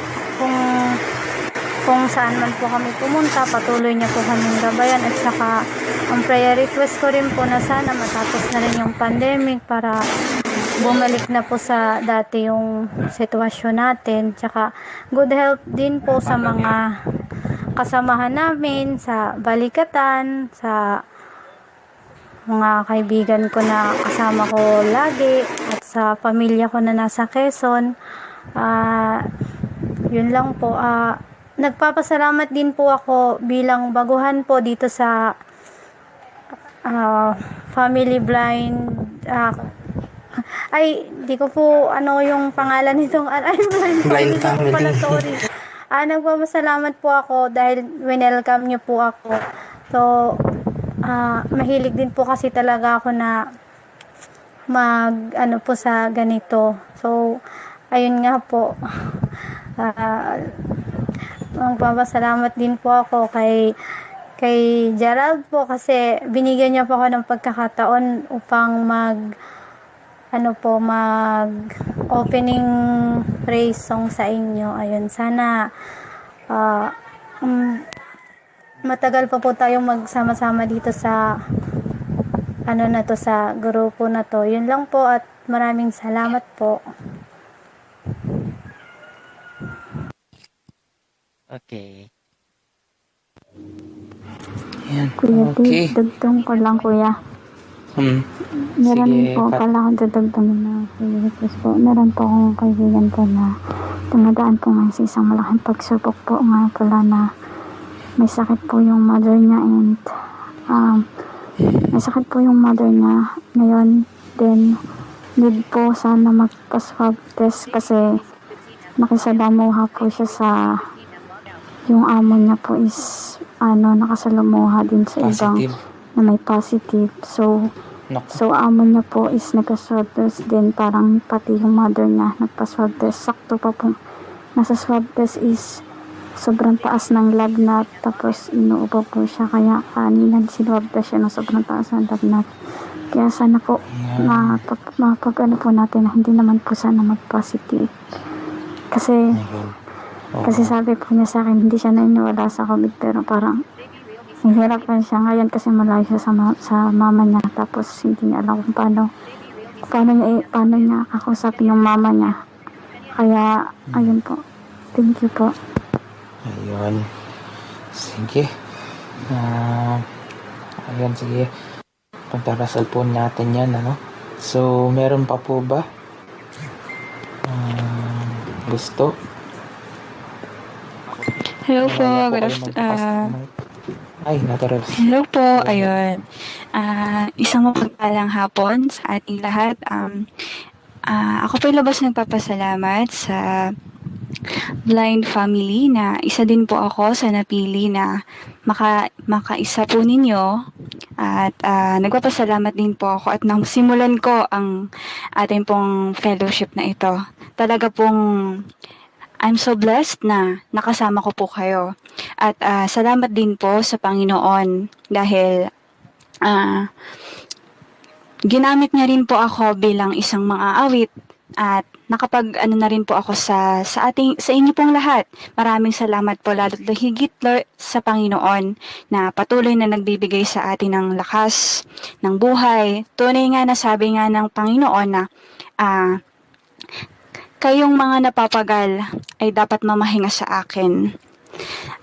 kung saan man po kami pumunta, patuloy niya po kaming gabayan. At saka ang prayer request ko rin po na sana matapos na rin yung pandemic para bumalik na po sa dati yung sitwasyon natin. Tsaka good health din po sa mga kasamahan namin sa balikatan, sa mga kaibigan ko na kasama ko lagi, at sa pamilya ko na nasa Quezon. Yun lang po. Nagpapasalamat din po ako bilang baguhan po dito sa Family Blind. Di ko po yung pangalan nitong Blind Family pala, sorry. Nagpapasalamat po ako dahil welcome niyo po ako. So, mahilig din po kasi talaga ako na po sa ganito. So, ayun nga po. Magpapasalamat din po ako kay Gerald po kasi binigyan niya po ako ng pagkakataon upang mag opening praise song sa inyo. Ayun, sana matagal pa po tayong magsama-sama dito sa sa grupo na to. Yun lang po at maraming salamat po. Okay. Yan. Kuya Okay. Dave, dugtong ko lang kuya. Meron Sige, po, Pat. kala ko dadagdagan na kuya request po. Meron po akong kaibigan po na tumadaan po ngayon sa isang malaking pagsubok po nga pala na may sakit po yung mother niya and may sakit po yung mother niya ngayon. Then, need po sana magpa-swab test kasi nakisalamuha po siya sa yung amo niya po is nakasalamuha din sa ibang Positive. na may positive. So Naku. amo niya po is nagka-swab test din, parang pati yung mother niya nagpa-swab test. Sakto pa po nasa swab test is sobrang taas ng lagnat, tapos inuubo po siya, kaya kanina sinwab test siya na sobrang taas ng lagnat. Kaya sana po mapag ano po natin na hindi naman po sana mag-positive. Kasi sabi po niya sa akin, hindi siya naniniwala sa COVID, pero parang nahihirapan siya ngayon kasi malayo siya sa mama niya, tapos hindi niya alam kung paano niya kakausapin yung mama niya. Kaya ayun po, thank you po. Ayun. Sige. Ayun, sige. Pagdarasal po natin yan, ano? So, meron pa po ba? Gusto? Hello po, Mamaya good kayo afternoon. Ay, natural. Hello po, ayun. Isang mapagpalang hapon sa ating lahat. Ako po labas nagpapasalamat sa Blind Family na isa din po ako sa napili na makaisa po ninyo. At nagpapasalamat din po ako at nang simulan ko ang ating pong fellowship na ito. Talaga pong I'm so blessed na nakasama ko po kayo. At salamat din po sa Panginoon dahil ginamit niya rin po ako bilang isang mang-aawit at nakapag na rin po ako sa inyo pong lahat. Maraming salamat po, lalo't higit sa Panginoon na patuloy na nagbibigay sa atin ng lakas ng buhay. Tunay nga na sabi nga ng Panginoon na kayong mga napapagal ay dapat mamahinga sa akin.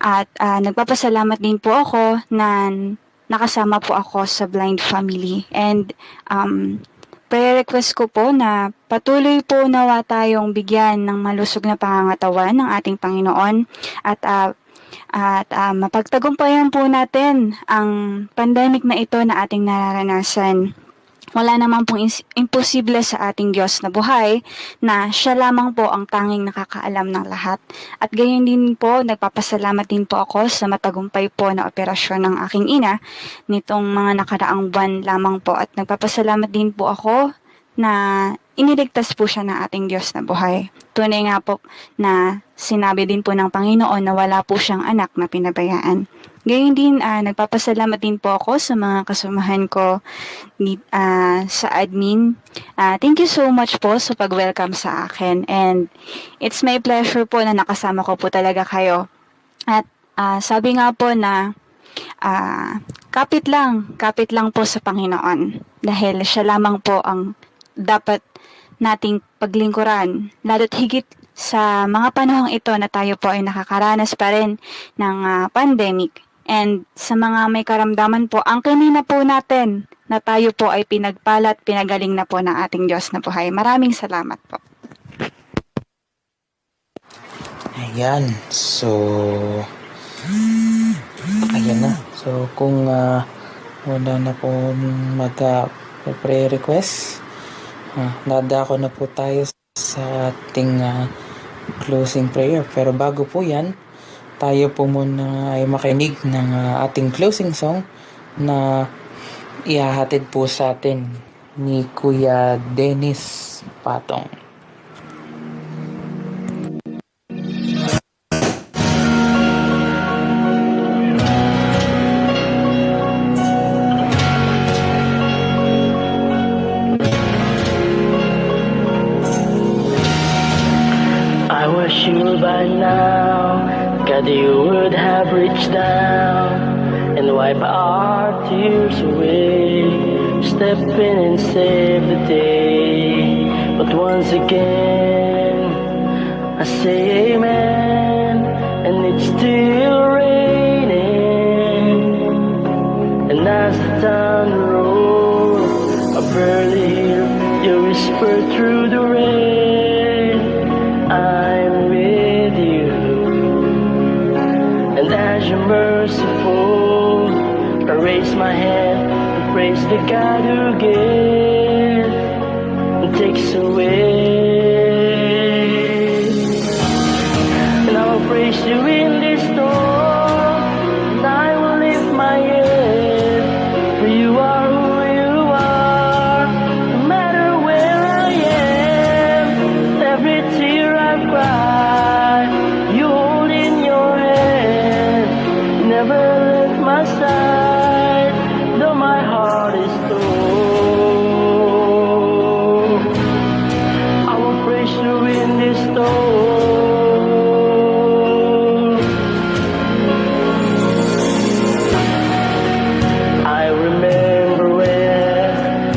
At nagpapasalamat din po ako na nakasama po ako sa Blind Family. And prayer request ko po na patuloy po nawa tayong bigyan ng malusog na pangangatawan ng ating Panginoon at mapagtagumpayan po natin ang pandemic na ito na ating nararanasan. Wala naman pong imposible sa ating Diyos na buhay na siya lamang po ang tanging nakakaalam ng lahat. At gayon din po, nagpapasalamat din po ako sa matagumpay po na operasyon ng aking ina nitong mga nakaraang buwan lamang po. At nagpapasalamat din po ako na iniligtas po siya ng ating Diyos na buhay. Tunay nga po na sinabi din po ng Panginoon na wala po siyang anak na pinabayaan. Gayon din, nagpapasalamat din po ako sa mga kasamahan ko sa admin. Thank you so much po sa pag-welcome sa akin. And it's my pleasure po na nakasama ko po talaga kayo. At sabi nga po na kapit lang po sa Panginoon. Dahil siya lamang po ang dapat nating paglingkuran. Lalo't higit sa mga panahong ito na tayo po ay nakakaranas pa rin ng pandemic. And sa mga may karamdaman po, ang kanina po natin na tayo po ay pinagpalat, pinagaling na po ng ating Diyos na buhay. Maraming salamat po. Ayan. So, ayan na. So, kung wala na po mag-prayer request, dadako na po tayo sa ating closing prayer. Pero bago po yan, tayo po muna ay makinig ng ating closing song na ihahatid po sa atin ni Kuya Dennis Patong. I was sure by now God you would have reached down and wipe our tears away, step in and save the day. But once again I say amen, and it's still raining. merciful. I raise my hand and praise the God who gives and takes away. And I will praise you in this storm, and I will lift my head, for you are who you are, no matter where I am. Every tear I cry, you hold in your hand. You never left my side, though my heart is torn. I will praise you in this storm. I remember when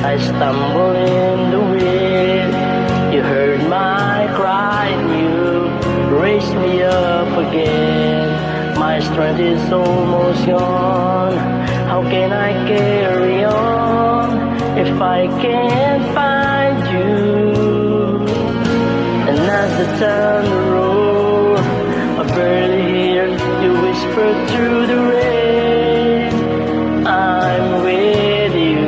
I stumbled in the wind. You heard my cry and you raised me up again. My strength is almost gone. How can I carry on if I can't find you? And as the thunder roars, I barely hear you whisper through the rain, I'm with you.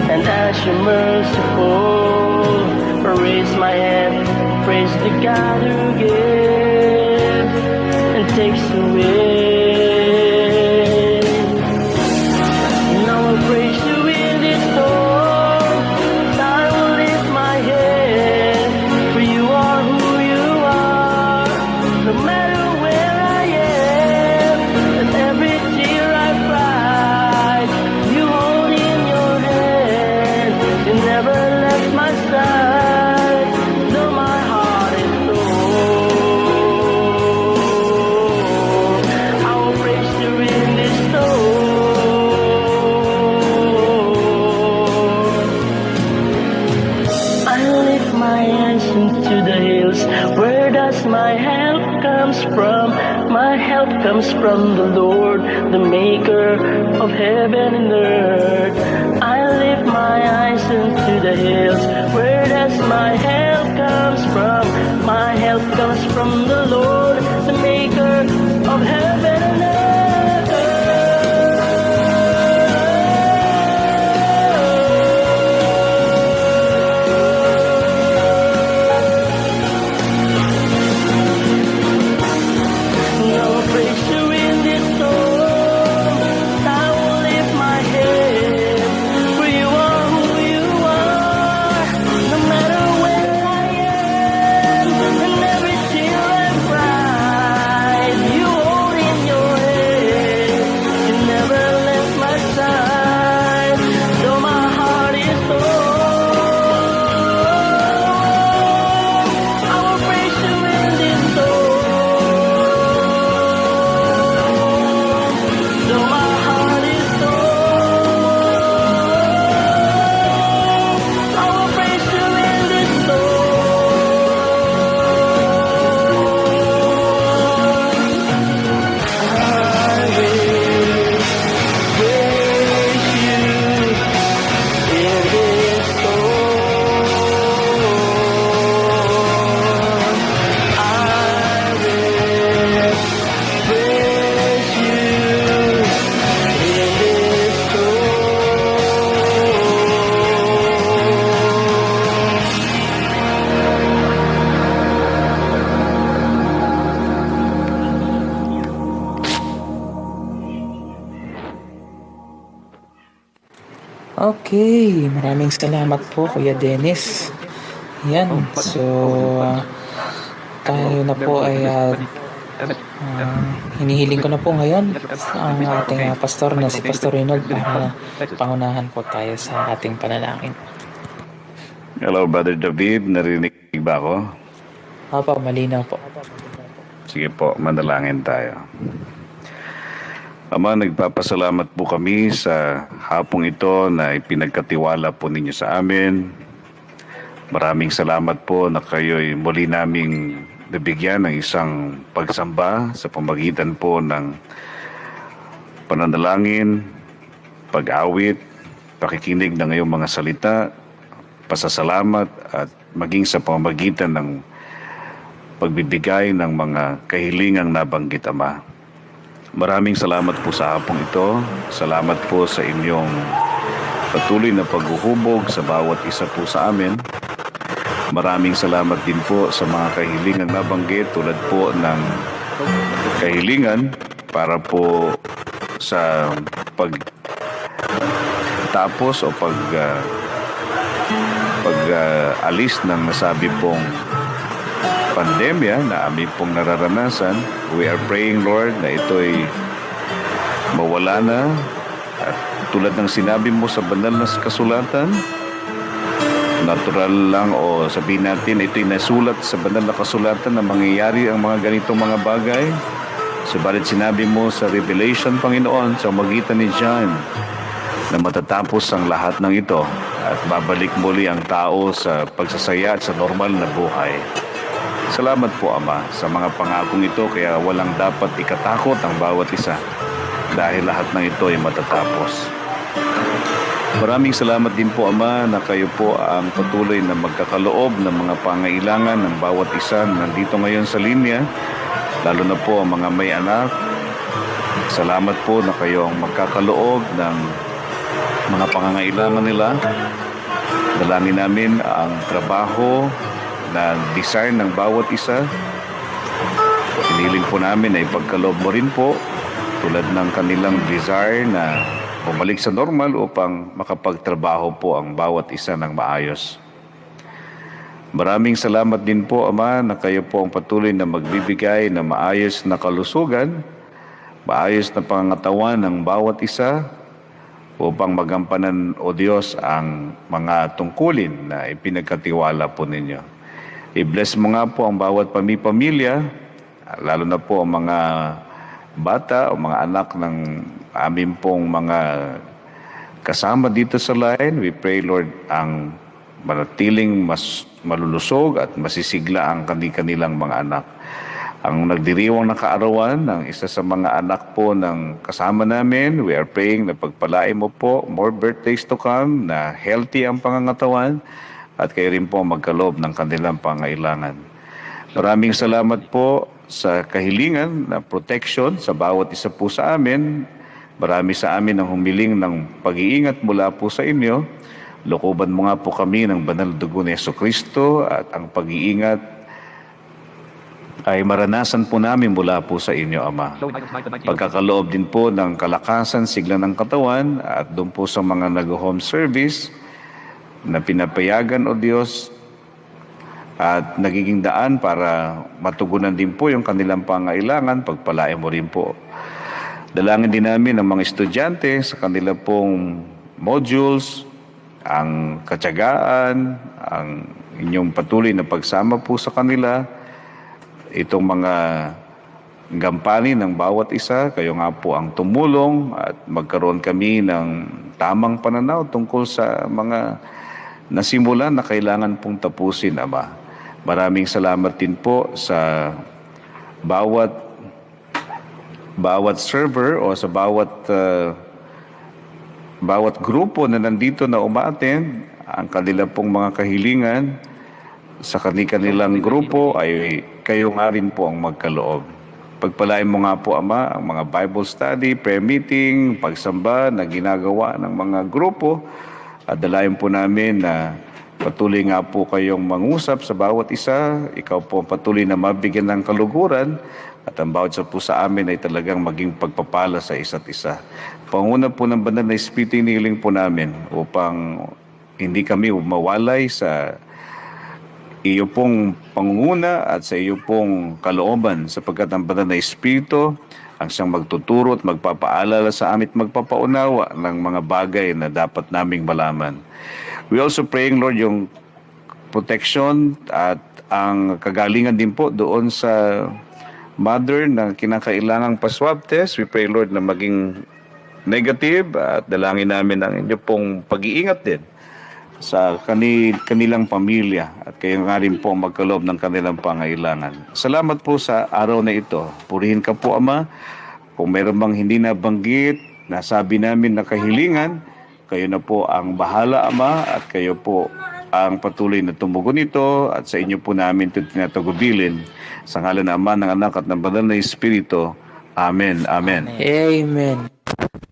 And as you're merciful, I raise my hand, praise the God who gives and takes away. And I will praise you in this storm, and I will lift my head, for you are who you are, no matter where I am. And every tear I cry, you hold in your hand. You never left my side, though my heart is torn. I will praise you in this storm. I lift my eyes into the hills. Where does my help comes from? My help comes from the Lord, the maker of heaven and earth. I lift my eyes into the hills. Where does my help comes from? My help comes from the Lord, the maker of heaven and earth. I will praise you in this storm. I will lift my head, for you are who you are, no matter where I am. And every tear I cry, you hold in your hand. You never left my side, though my heart is torn. I will praise you in this storm. Though my heart is torn, I will praise you in this Okay, maraming salamat po Kuya Dennis. Yan, so tayo na po ay hinihiling ko na po ngayon ang ating pastor na si Pastor Reynold para pangunahan po tayo sa ating panalangin. Hello, Brother David. Narinig ba ako? Opo, malinaw po. Sige po, manalangin tayo. Ama, nagpapasalamat po kami sa hapong ito na ipinagkatiwala po ninyo sa amin. Maraming salamat po na kayo'y muli naming nabigyan ng isang pagsamba sa pamagitan po ng pananalangin, pag-awit, pakikinig ng iyong mga salita, pasasalamat at maging sa pamamagitan ng pagbibigay ng mga kahilingang nabanggit, Ama. Maraming salamat po sa hapong ito. Salamat po sa inyong patuloy na paghuhubog sa bawat isa po sa amin. Maraming salamat din po sa mga kahilingan na banggit tulad po ng kahilingan para po sa pagtapos o alis ng nasabi pong pandemya na aming pong nararanasan. We are praying, Lord, na ito'y mawala na. At tulad ng sinabi mo sa banal na kasulatan, natural lang o sabihin natin ito'y nasulat sa banal na kasulatan na mangyayari ang mga ganitong mga bagay. Subalit sinabi mo sa Revelation, Panginoon, sa magitan ni John, na matatapos ang lahat ng ito at babalik muli ang tao sa pagsasaya at sa normal na buhay. Salamat po, Ama, sa mga pangakong ito, kaya walang dapat ikatakot ang bawat isa dahil lahat ng ito ay matatapos. Maraming salamat din po, Ama, na kayo po ang patuloy na magkakaloob ng mga pangailangan ng bawat isa na nandito ngayon sa linya, lalo na po ang mga may anak. Salamat po na kayo ang magkakaloob ng mga pangangailangan nila. Dalangin namin ang trabaho na desire ng bawat isa. Hiniling po namin ay pagkaloob mo rin po tulad ng kanilang desire na bumalik sa normal upang makapagtrabaho po ang bawat isa ng maayos. Maraming salamat din po, Ama, na kayo po ang patuloy na magbibigay ng maayos na kalusugan, maayos na pangangatawan ng bawat isa upang magampanan, O Diyos, ang mga tungkulin na ipinagkatiwala po ninyo. I-bless mo nga po ang bawat pamilya, lalo na po ang mga bata o mga anak ng amin pong mga kasama dito sa line. We pray, Lord, ang manatiling mas malulusog at masisigla ang kanilang mga anak. Ang nagdiriwang na kaarawan ng isa sa mga anak po ng kasama namin, we are praying na pagpalain mo po, more birthdays to come, na healthy ang pangangatawan, at kayo rin po magkaloob ng kanilang pangailangan. Maraming salamat po sa kahilingan na protection sa bawat isa po sa amin. Marami sa amin ang humiling ng pag-iingat mula po sa inyo. Lokoban mo nga po kami ng banal dugo ni Jesucristo at ang pag-iingat ay maranasan po namin mula po sa inyo, Ama. Pagkakaloob din po ng kalakasan, sigla ng katawan at doon po sa mga nag-home service na pinapayagan, O Diyos, at nagiging daan para matugunan din po yung kanilang pangailangan, pagpalain mo rin po. Dalangin din namin ang mga estudyante sa kanila pong modules, ang katyagaan, ang inyong patuloy na pagsama po sa kanila, itong mga gampanin ng bawat isa, kayo nga po ang tumulong at magkaroon kami ng tamang pananaw tungkol sa mga nasimulan na kailangan pong tapusin, Ama. Maraming salamat din po sa bawat server o sa bawat grupo na nandito na umaattend. Ang kanila pong mga kahilingan sa kanilang grupo ay kayo nga rin po ang magkaloob. Pagpalain mo nga po, Ama, ang mga Bible study, prayer meeting, pagsamba na ginagawa ng mga grupo. At dalayan po namin na patuloy nga po kayong mangusap sa bawat isa. Ikaw po ang patuloy na mabigyan ng kaluguran at ang bawat isa po sa amin ay talagang maging pagpapala sa isa't isa. Panguna po ng banal na Espiritu, inihiling po namin upang hindi kami mawalay sa iyo pong pangunguna at sa iyo pong kalooban, sapagkat ang banal na Espiritu ang siyang magtuturo at magpapaalala sa amin at magpapaunawa ng mga bagay na dapat naming malaman. We also praying, Lord, yung protection at ang kagalingan din po doon sa mother na kinakailangang pa-swab test. We pray, Lord, na maging negative at dalangin namin ang inyo pong pag-iingat din sa kanilang pamilya at kayo nga rin po magkaloob ng kanilang pangailangan. Salamat po sa araw na ito. Purihin ka po, Ama. Kung meron bang hindi nabanggit, nasabi namin na kahilingan, kayo na po ang bahala, Ama, at kayo po ang patuloy na tumugon ito at sa inyo po namin ito tinatagubilin. Sa ngalan ng Ama, ng Anak at ng Banal na Espiritu. Amen. Amen. Amen.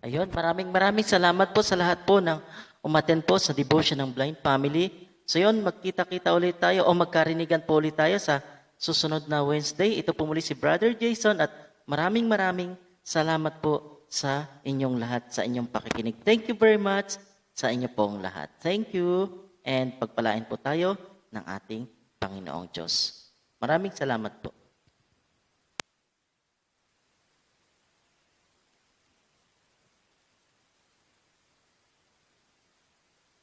Ayun, maraming salamat po sa lahat po ng umattend po sa devotion ng Blind Family. So yun, magkita-kita ulit tayo o magkarinigan po ulit tayo sa susunod na Wednesday. Ito po muli si Brother Jason at maraming salamat po sa inyong lahat, sa inyong pakikinig. Thank you very much sa inyo pong lahat. Thank you and pagpalain po tayo ng ating Panginoong Diyos. Maraming salamat po.